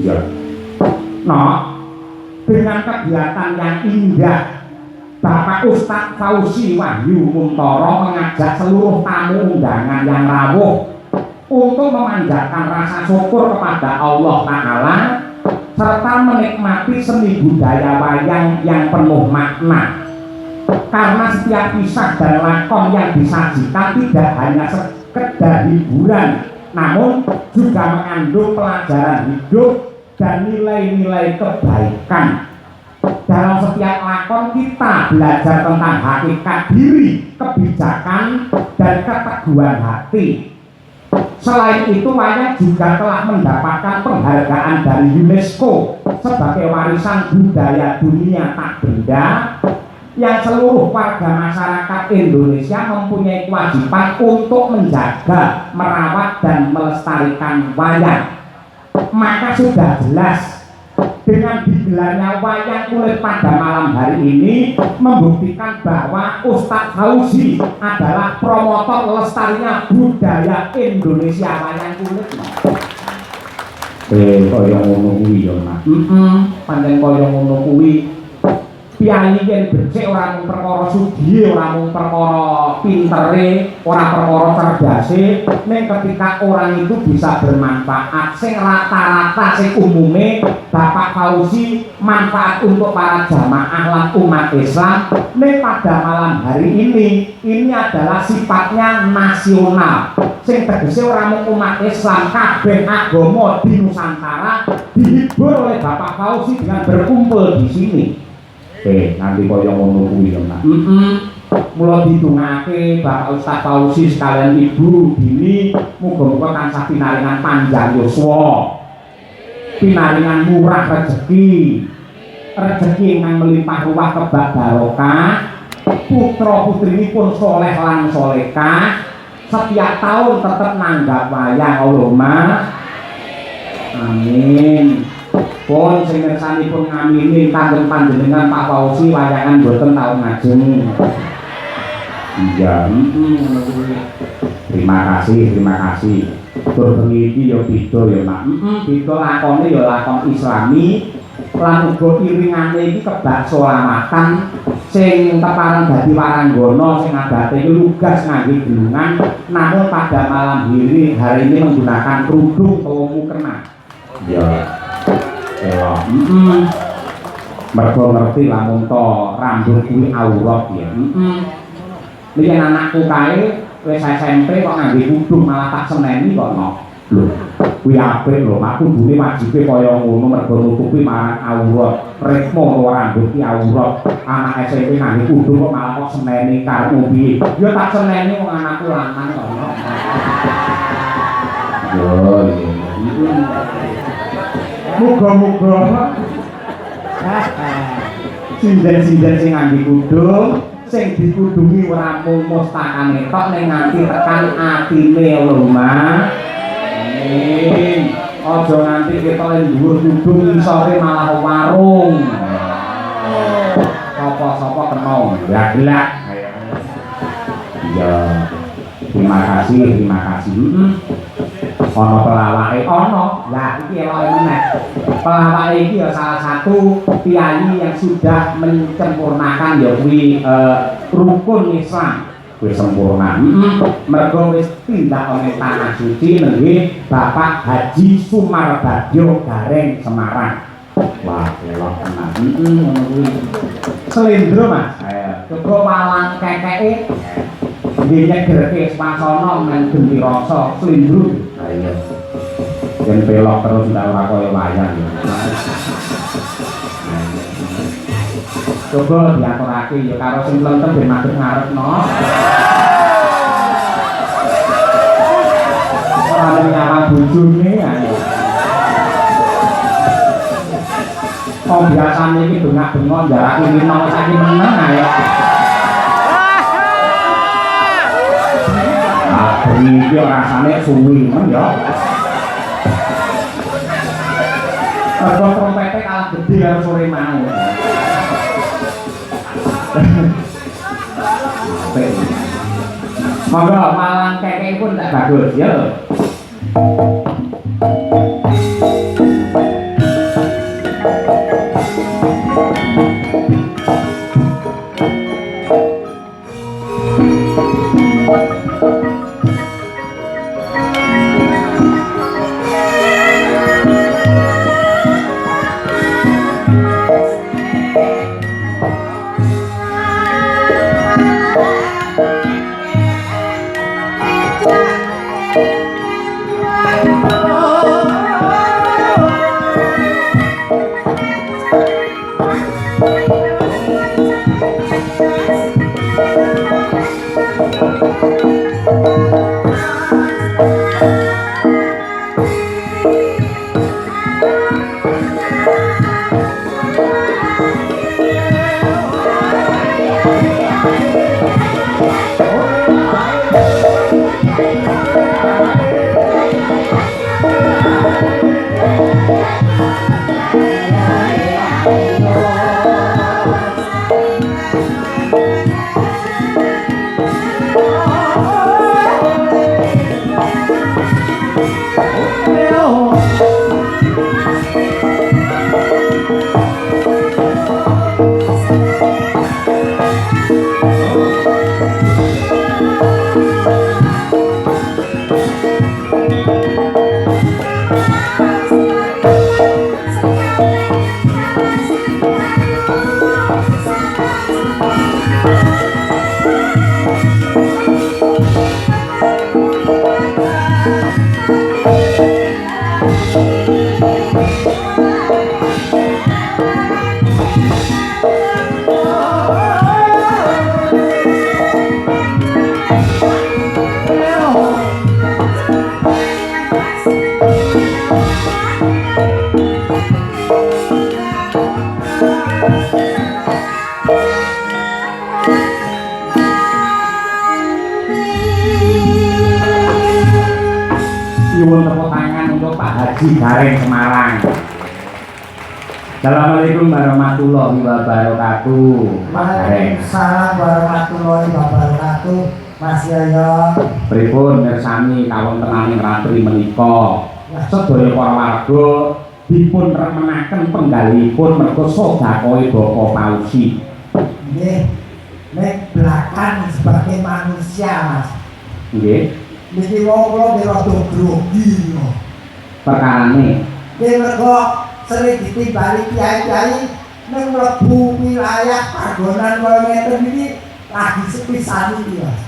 Iya. Nah, dengan kegiatan yang indah, Bapak Ustadz Fauzi Wahyu Muntoro mengajak seluruh tamu undangan yang rawuh untuk memanjatkan rasa syukur kepada Allah Ta'ala serta menikmati seni budaya wayang yang penuh makna. Karena setiap kisah dan lakon yang disajikan tidak hanya sekedar hiburan, namun juga mengandung pelajaran hidup dan nilai-nilai kebaikan. Dalam setiap lakon kita belajar tentang hakikat diri, kebijakan, dan keteguhan hati. Selain itu, wayang juga telah mendapatkan penghargaan dari UNESCO sebagai warisan budaya dunia tak benda yang seluruh warga masyarakat Indonesia mempunyai kewajiban untuk menjaga, merawat, dan melestarikan wayang. Maka sudah jelas dengan digelarnya wayang kulit pada malam hari ini membuktikan bahwa Ustadz Fauzi adalah promotor lestarinya budaya Indonesia wayang kulit. Kaya ngono kuwi ya, Mas. Pancen kaya ngono kuwi. Piyayi yen becik ora mung perkara sugihe, ora mung perkara pintere, ora perkara cerdase, ning ketika orang itu bisa bermanfaat sing rata-rata sing umume Bapak Fauzi manfaat untuk para jamaah lan umat Islam. Ning pada malam hari ini adalah sifatnya nasional. Sing tegese ora mung umat Islam, kabeh agama di Nusantara dihibur oleh Bapak Fauzi dengan berkumpul di sini. Nanti kaya ngono kuwi ya, Mas. Mula didongake Bapak Ustadz Fauzi sekalian Ibu Dini, muga-muga tansah pinaringan panjang yuswa, pinaringan murah rezeki, rezeki yang melimpah ruah kebak barokah, putra putrinipun soleh lan solekah, setiap tahun tetap nanggap wayang Allahumma amin. Pun sing ngersanipun ngamini kagem panjenengan Pak Fauzi wayangan boten tau ngajeng. Iya, terima kasih. Tur bengi iki ya beda ya, Mak. Beda lakone ya lakon Islami. Lan uga iringane iki kebak selamatan sing teparan dadi waranggana sing adate iki lugas ngangge gelungan, namun pada malam hari ini menggunakan kerudung utawa mukena. Ya. Mergo ngerti lamun to rambut kuwi aurat ya. Yen anakku kae wis SMP kok ngangge kudung malah tak seneni kok no. Lho, kuwi apik lho, mak kudune wajibe kaya ngono mergo nutupi marang aurat. Rekmo rambut ki aurat. Anak SMP ngangge kudung kok malah kok seneni karepmu piye? Ya tak seneni wong anakku lanang kok no. Yo, muga-muga sinden-sinden sing ngangge kudung sing dikudungi ora mung mustakane tok ning nganti tekan atine lho, Mas. Amin. Aja nganti ketok ing dhuwur kudung sore malah warung. Sapa-sapa kena glak-glak. Iya. Terima kasih. Ono pelawake ono. Lah iki eloke meneh. Pelawake iki ya salah satu kiai yang sudah menyempurnakan ya kuwi rukun Islam. wis sempurna. Mergo wis tindak oleh tanah suci nenggih Bapak Haji Sumarbagyo Gareng Semarang. Wah, elok tenan. Ngono kuwi. Slendro Mas. Coba malang kekeke. Nggih nyegerke swasana men genti rasa slendro. Ha iya. Yen pelok terus ndak ora kaya wayang. Coba diaturake ya karo sing lentem ben madhep ngarepno. Ora ana nyawang bojone ayo. Oh biasane iki bengak-bengok jarak minong saiki meneng ayo. Ah, iki rasane suwi men ya. Mergo trompete kalah gede karo sore mau. Monggo malang keke pun tak bagus ya. Nyuwun tepuk tangan untuk Pak Haji Gareng Semarang. Assalamualaikum warahmatullahi wabarakatuh. Waalaikumsalam warahmatullahi wabarakatuh. Mas Yoyo. Pripun mirsani kawontenaning ratri menika. Sedaya para warga dipun remenaken penggalipun merga sedekahe Bapak Pausi. Nggih. Nek belakang sebagai manusia, Mas. Nggih. Niki wong kula rada grogi. Perkarane Nggih mergo sering ditimbali kiai-kiai ning mlebu wilayah panggonan kaya ngeten iki lagi sepisan iki, Mas.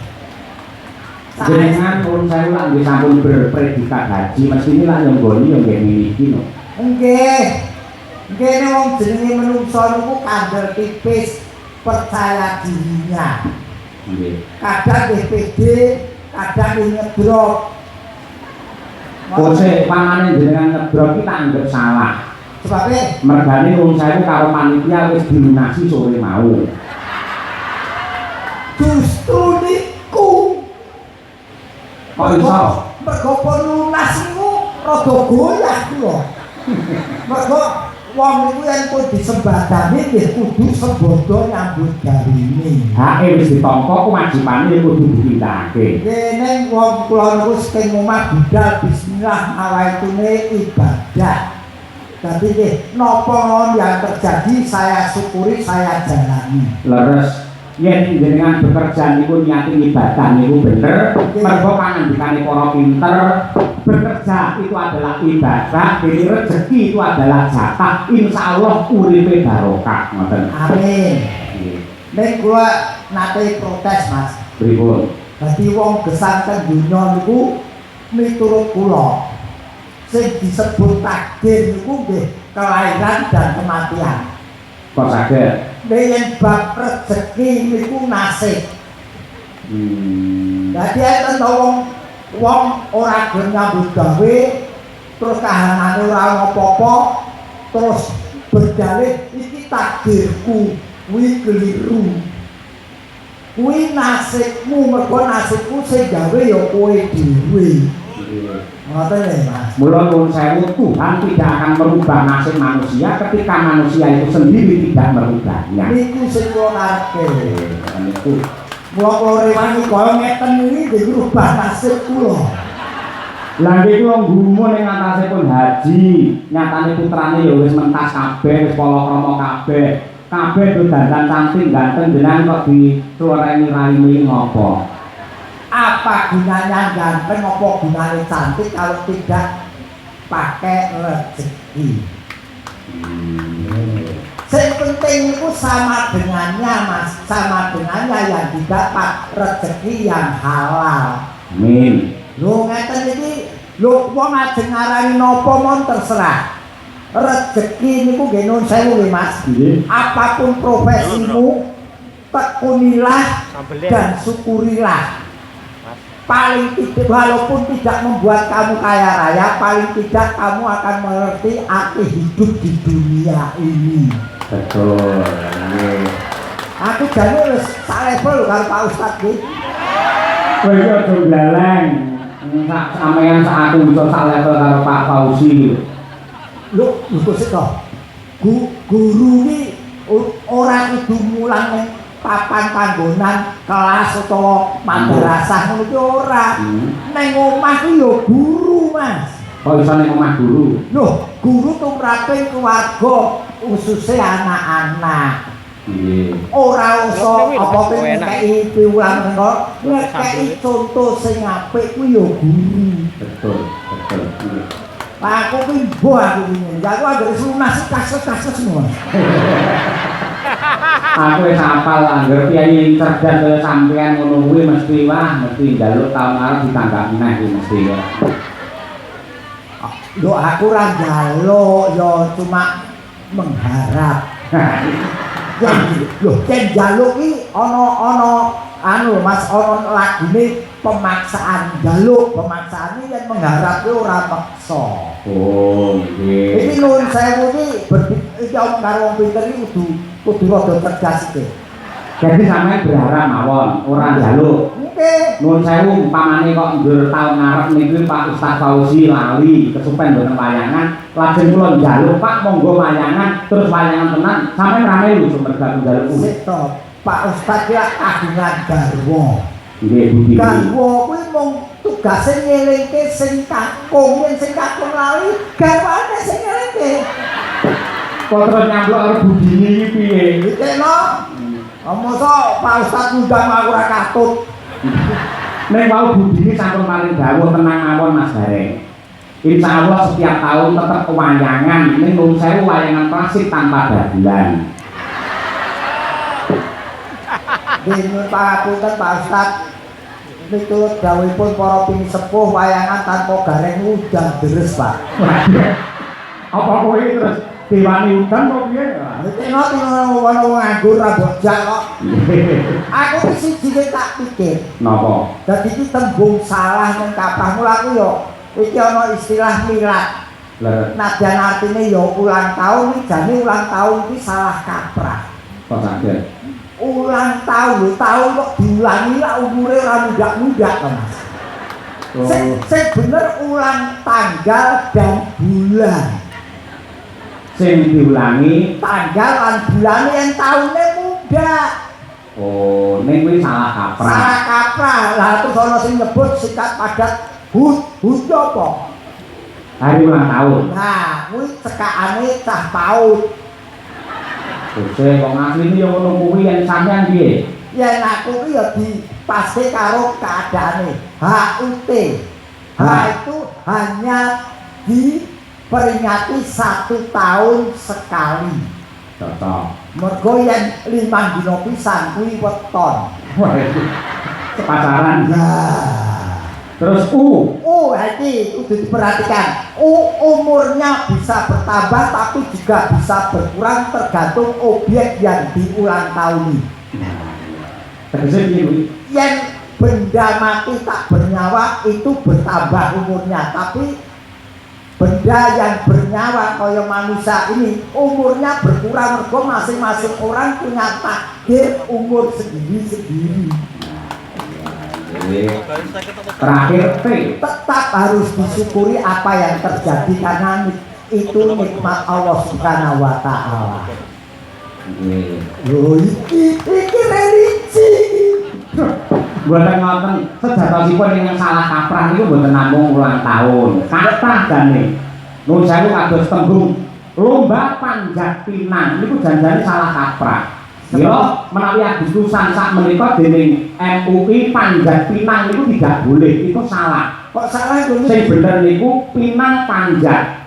jenengan pun saya lak nggih sampun berpredikat haji mestine lak nyenggoni yo nggih niki no. Nggih. Nggih nek wong jenenge menungso niku kandel tipis percaya dirinya. Nggih. Kadang nggih pede, kadang nggih ngedrop. Kose pamane jenengan ngedrop iki tak anggap salah. Sebabe Mergane wong saya karo panitia wis dilunasi sore mau. justru niku Kok iso? mergo pelunas niku rada goyah kula. Mergo wong niku yen pun disembadani nggih kudu sebodo nyambut garine. Hake wis ditampa kewajibane ya kudu ditindakake. Neng wong kula niku sing omah budal bismillah awaitune ibadah. Tapi nggih napa yang terjadi saya syukuri, saya jalani. Leres yen jenengan bekerja niku niati ibadah niku bener, mergo pangendikane para pinter, bekerja itu adalah ibadah, jadi rezeki itu adalah jatah, insyaallah uripe barokah ngoten. Amin. Nek kula nate protes Mas. Pripun? Dadi wong gesang teng donya niku miturut kula sing disebut takdir niku nggih kelahiran dan kematian. Kok saged? Yen bab rezeki niku nasib. Dadi enten wong ora gelem nyambut gawe terus kahanane ora ana apa-apa terus berdalih iki takdirku kuwi keliru. Kuwi nasibmu mergo nasibku sing gawe ya kowe dhewe. Ngoten lho Mas. Mula nuwun sewu, Tuhan tidak akan merubah nasib manusia ketika manusia itu sendiri tidak merubahnya. Niku sing kula narke. Niku. Mula kula rewangi kaya ngeten iki ngrubah nasib kula. Lah nggih kula nggumun ing atasipun haji, nyatane putrane ya wis mentas kabeh, wis palakrama kabeh. Kabeh do dandan cantik ganteng jenengan kok disuarani raine ngopo? Apa gunanya ganteng, apa gunanya cantik kalau tidak pakai rezeki? Yang penting itu sama dengannya Mas, sama dengannya yang didapat rezeki yang halal. Amin. Lu ngeten iki, lu wong ajeng ngarani napa mon terserah. Rezeki niku nggih nuwun sewu nggih Mas. Apapun profesimu, tekunilah dan syukurilah. Paling tidak, walaupun tidak membuat kamu kaya raya, paling tidak kamu akan mengerti arti hidup di dunia ini. Betul. Aku jane wis sak level karo Pak Ustadz iki. Kowe iki aja blaleng. Sak sampeyan sak aku bisa sak level karo Pak Fauzi. Lho, kok sik to. Guru iki ora kudu mulang ning papan panggonan kelas utawa madrasah ngono ki ora. Ning omah ku ya guru, Mas. Kok iso ning omah guru? Loh, guru tumraping keluarga khususnya anak-anak. Nggih. Ora usah apa ngekeki piwulang engko, ngekeki contoh sing apik kuwi ya guru. Betul, betul. Nggih. Lah aku kuwi mbuh aku iki. Ya aku anggere lunas kasus-kasus semua. Aku wis hafal anggar piye cerdas kaya sampean ngono kuwi mesti njaluk taun arep ditanggap meneh kuwi mesti. Lho aku ora njaluk ya cuma mengharap. Lho yen njaluk iki ana anu Mas ana lagune pemaksaan njaluk, pemaksaan iki yen mengharap kuwi ora maksa. Oh, nggih. Iki nuwun sewu iki om karo wong pinter iki kudu rada cerdas iki. Jadi sampean berharap mawon, ora njaluk. Nggih. Nuwun sewu umpamane kok ndur taun ngarep niki Pak Ustaz Fauzi lali kesupen mboten wayangan, lajeng kula njaluk Pak monggo wayangan terus wayangan tenan, sampean rame lho sumerga njaluk. Sik to, Pak Ustaz ya kagungan garwa. Nggih, Budi. Garwa kuwi mung tugase ngelingke sing kakung, yen sing kakung lali, garwane sing ngelingke. Kok terus nyampluk karo budine iki piye? Dikeno. Mosok Pak Ustaz ngundang aku ora katut. Nek wau budine sampun paring dawuh tenang mawon Mas Bareng. Insyaallah setiap tahun tetap wayangan, ning nuwun sewu wayangan klasik tanpa dagelan. Dene pangapunten Pak Ustaz. Miturut dawuhipun para pinisepuh wayangan tanpa gareng udan deres, Pak. Apa kowe terus diwani udan kok piye? Dikeno ana wong nganggur ra bojak kok. Aku ki siji tak pikir. Napa? Dadi iki tembung salah ning kaprah mula aku yo iki ana istilah milad. Nadyan artine ya ulang tahun, jane ulang tahun iki salah kaprah. Kok saged? Ulang tahun, tahun kok diulangi lah umure ora mundak-mundak to, Mas. Sing bener ulang tanggal dan bulan. Sing diulangi tanggal lan bulane yen taune mundak. Oh, ning kuwi salah kaprah. Salah kaprah. Lah terus ana sing nyebut sikat padat hut apa? Hari ulang tahun. Nah, kuwi cekakane cah PAUD. Oke, kok asline yo ngono kuwi yen sampean piye? yen aku ki ya dipaste karo keadaane. HUT. H itu hanya diperingati 1 tahun sekali. Cocok. Mergo yen 5 dina pisan kuwi weton. Wah, itu pasaran. Nah, Terus iki kudu diperhatikan. Umurnya bisa bertambah tapi juga bisa berkurang tergantung objek yang diulang tahuni. tegese piye kuwi? Yen benda mati tak bernyawa itu bertambah umurnya, tapi benda yang bernyawa kaya manusia ini umurnya berkurang mergo masing-masing orang punya takdir umur sendiri-sendiri. Terakhir T. Tetap harus disyukuri apa yang terjadi karena itu nikmat Allah Subhanahu wa taala. Lho iki religi. Mboten ngoten, sejatosipun ingkang salah kaprah niku mboten namung ulang tahun. Kathah jane. Nuwun sewu kados tembung lomba panjat pinang niku janjane salah kaprah. Ya, menawi Agustusan sak menika dening MUI panjat pinang niku tidak boleh, itu salah. Kok salah lho? Sing bener niku pinang panjat.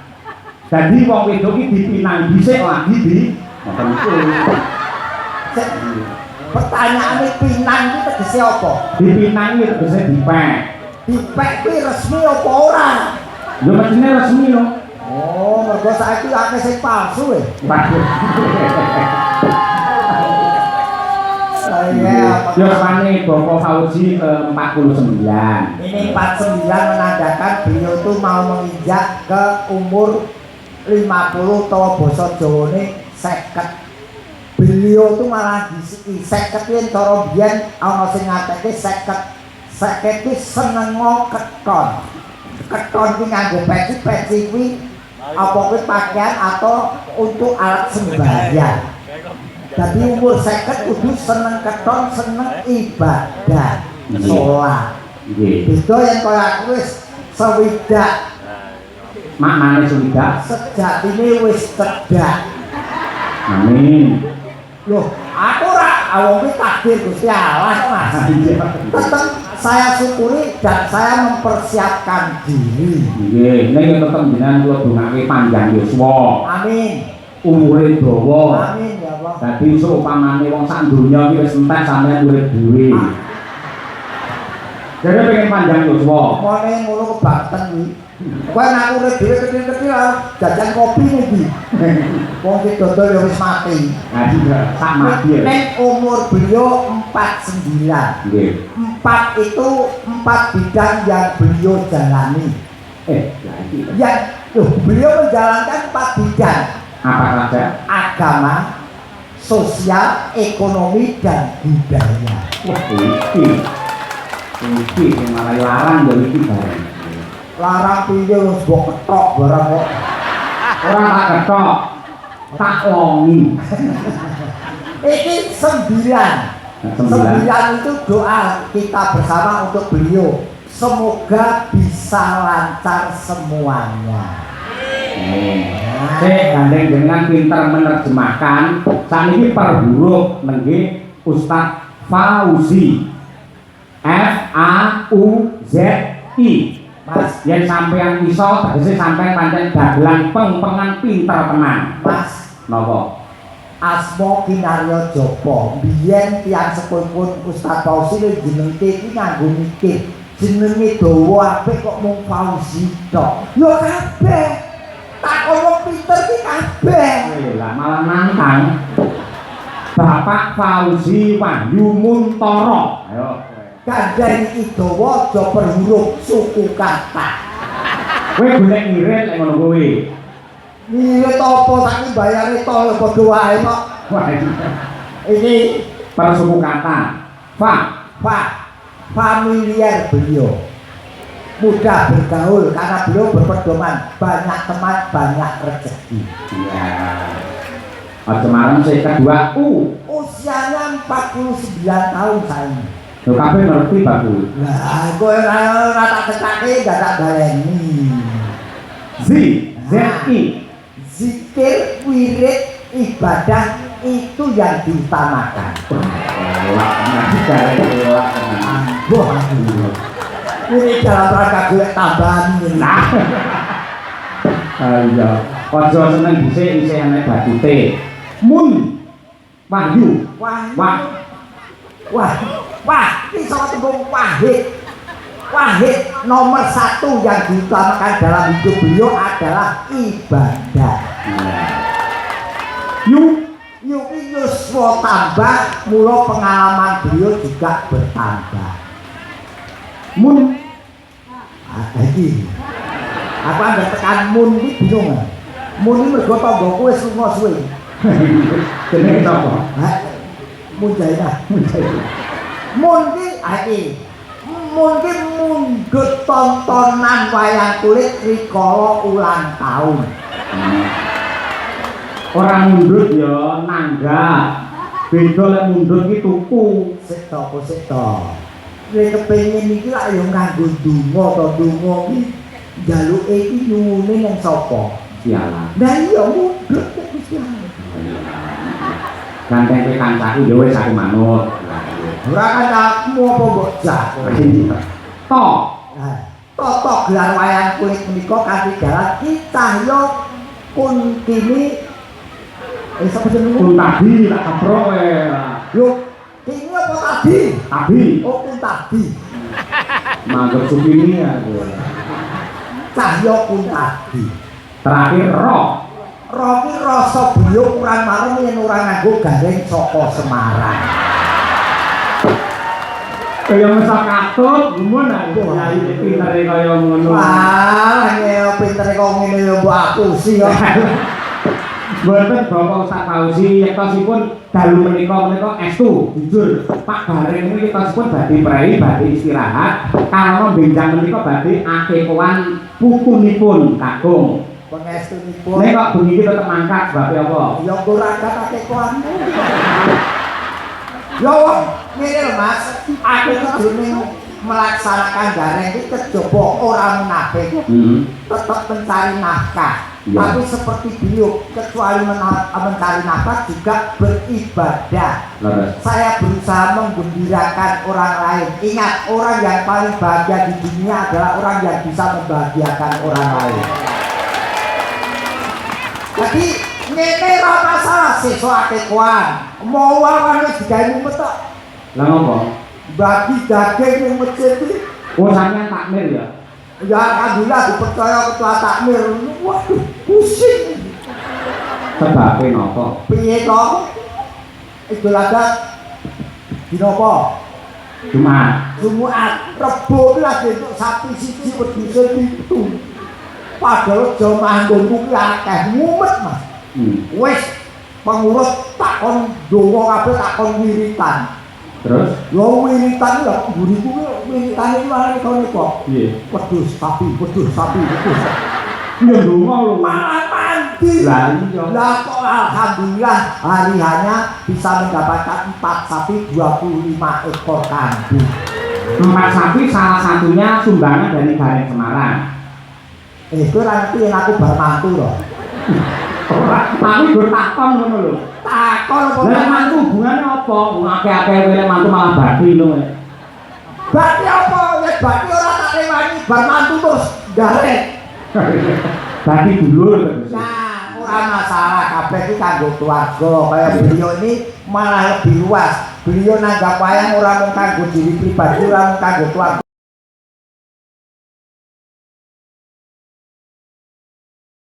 Jadi wong wedok iki dipinang dhisik lagi di ngoten niku. Pertanyaane pinang iki tegese apa? Dipinang iki tegese dipek. Dipek kuwi resmi apa ora? Yo mestine resmi lho. Oh, mergo saiki akeh sing palsu e. Yo sane Bapak Fauzi ke 49. Ini 49 menandakan beliau itu mau menginjak ke umur 50 atau basa Jawane 50. Beliau itu malah disiki 50 yen cara biyen ana sing ngateke 50 iki senengo keton. Keton ki nganggo peci kuwi apa kuwi pakaian atau untuk alat sembahyang. Jadi umur 50 kudu seneng keton, seneng ibadah, sholat. Beda yang kaya aku wis sewidak. Maknane sewidak? Sejatine wis cedak. Amin. Loh, aku ora awong iki takdir Gusti Allah, Mas. Tetep saya syukuri dan saya mempersiapkan diri. Nggih, nek tetep jenengan kula dongake panjang yuswa. Amin. Umure dawa. Amin ya Allah. Dadi seumpamane wong sak donya iki wis entek sampeyan urip dhewe. Jadi pengen panjang yuswa. Mone ngono kebanten kuwi. Kowe nek urip dhewe kecil-kecil jajan kopi iki. Wong iki dodol ya wis mati. Nah, iya, sak mati ya. Nek umur beliau 49. Nggih. 4 itu 4 bidang yang beliau jalani. Beliau menjalankan 4 bidang. Apa saja? Agama, sosial, ekonomi, dan budaya. Wah, iki sing malah larang yo iki bareng. Larang piye wis mbok ketok barang kok. Ora tak ketok, tak longi. Ini 9. 9 itu doa kita bersama untuk beliau. Semoga bisa lancar semuanya. Gandeng dengan pintar menerjemahkan. Saniki per huruf nggih Ustaz Fauzi. FAUZI. Mas, yen sampean iso tegese sampean pancen dagelan peng-pengan pinter tenan. Mas, napa? Asma kinarya japa. Biyen tiyang sepuhipun Ustaz Fauzi jenenge iki nganggo mikir. Jenenge dawa apik kok mung Fauzi tok. Yo kabeh. Tak ngomong pinter ki kabeh. Lah malah nantang. Bapak Fauzi Wahyu Muntara. Ayo. Gandeng Idawa aja per huruf suku kata. Kowe golek ngirit lek ngono kuwi. Ngirit apa saiki bayare to padha wae kok. Wah, Ini per suku kata. Familiar beliau. Mudah bergaul karena beliau berpedoman banyak teman, banyak rezeki. Iya. Aja marang sing kedua Usianya 49 tahun saya. Lho kabeh ngerti baku. Lah, kowe ora tak tekake gak tak baleni. ZI Zikir, wirid, ibadah itu yang diutamakan. Wah, ini dalam rangka gue tambahan ini. Nah, iya. Ojo seneng dhisik isih enek batute. Mun Wahyu. Wah, ini sama tembung Wahid. Wahid nomor 1 yang diutamakan dalam hidup beliau adalah ibadah. Yuk yuswa tambah, mula pengalaman beliau juga bertambah. Mun iki aku anggap tekan mun iki bingung. Mun iki mergo tanggoku wis lunga suwe. Jenenge sapa? Mun Jainah. Mun iki mungkin mundut tontonan wayang kulit rikala ulang tahun. Orang mundut ya nanggap. Beda lek mundut ki tuku. Sik to. Nek kepengin iki lak ya nganggo donga to donga iki njaluke iki nyuwune nang sapa? Sialan. Lah iya mundut Gusti Allah. Ganteng kowe kancaku ya wis aku manut. Ora kancamu apa mbok jak? Toto gelar wayang kulit menika kanthi dalan Cahya Kuntini. Sapa jenenge? Kuntadi tak keprok kowe. Lho, ini apa tadi? Tadi. Oh, Kuntadi. Manggep Supini ya. Cahya Kuntadi. Terakhir roh. Roh ki rasa beliau kurang marem yen ora nganggo gareng saka Semarang. Kaya masa katut, gumun aku nyai pintere kaya ngono. Wah, nek pintere kok ngene ya mbok akusi ya. Mboten Bapak Ustaz Fauzi yektosipun dalu menika estu jujur Pak Bareng niki yektosipun badhe prei badhe istirahat karena benjang menika badhe akekoan putunipun kakung. Pangestunipun. Nek kok bengi iki tetep mangkat sebab apa? Ya ora akekoan. Ya wong ngene lho Mas, aku jroning melaksanakan gareng iki kejaba ora munafik. Tetap mencari nafkah. Ya. Tapi seperti beliau, kecuali mencari nafkah juga beribadah. Saya berusaha menggembirakan orang lain. Ingat, orang yang paling bahagia di dunia adalah orang yang bisa membahagiakan orang lain. Jadi, ngene ra masalah sesuk akekoan. Mau wae wis digawe mumet tok. Lah ngopo? Bagi daging ning masjid iki. Oh, sampeyan takmir ya? Ya alhamdulillah dipercaya ketua takmir. Waduh, pusing. Sebabe napa? Piye to? Idul Adha dina apa? Jumat. Rebo ki lagi entuk sapi siji wedhuse 7. Padahal aja manggon kuwi akeh mumet, Mas. Wis pengurus takon donga kabeh takon wiritan. Terus? Yo wiritan lho mburiku wiritan iki malah kene kok. Piye? Wedhus sapi. Ya donga lho, malah mandi. Lah iya. Lah kok alhamdulillah hari hanya bisa mendapatkan 4 sapi 25 ekor kambing. 4 sapi salah satunya sumbangan dari Gareng Semarang. Itu nanti yang aku bermantu loh. Tapi gue takon ngono lho. Takon apa? Lah mantu hubungannya apa? Wong akeh-akeh kowe mantu malah bati lho. Bati apa? Ya bati ora tak lewani bermantu terus garek. Bati dulur. Nah, ora masalah kabeh iki kanggo keluarga. Kaya beliau ini malah lebih luas. Beliau nanggap wayang ora mung kanggo diri pribadi, ora mung kanggo keluarga.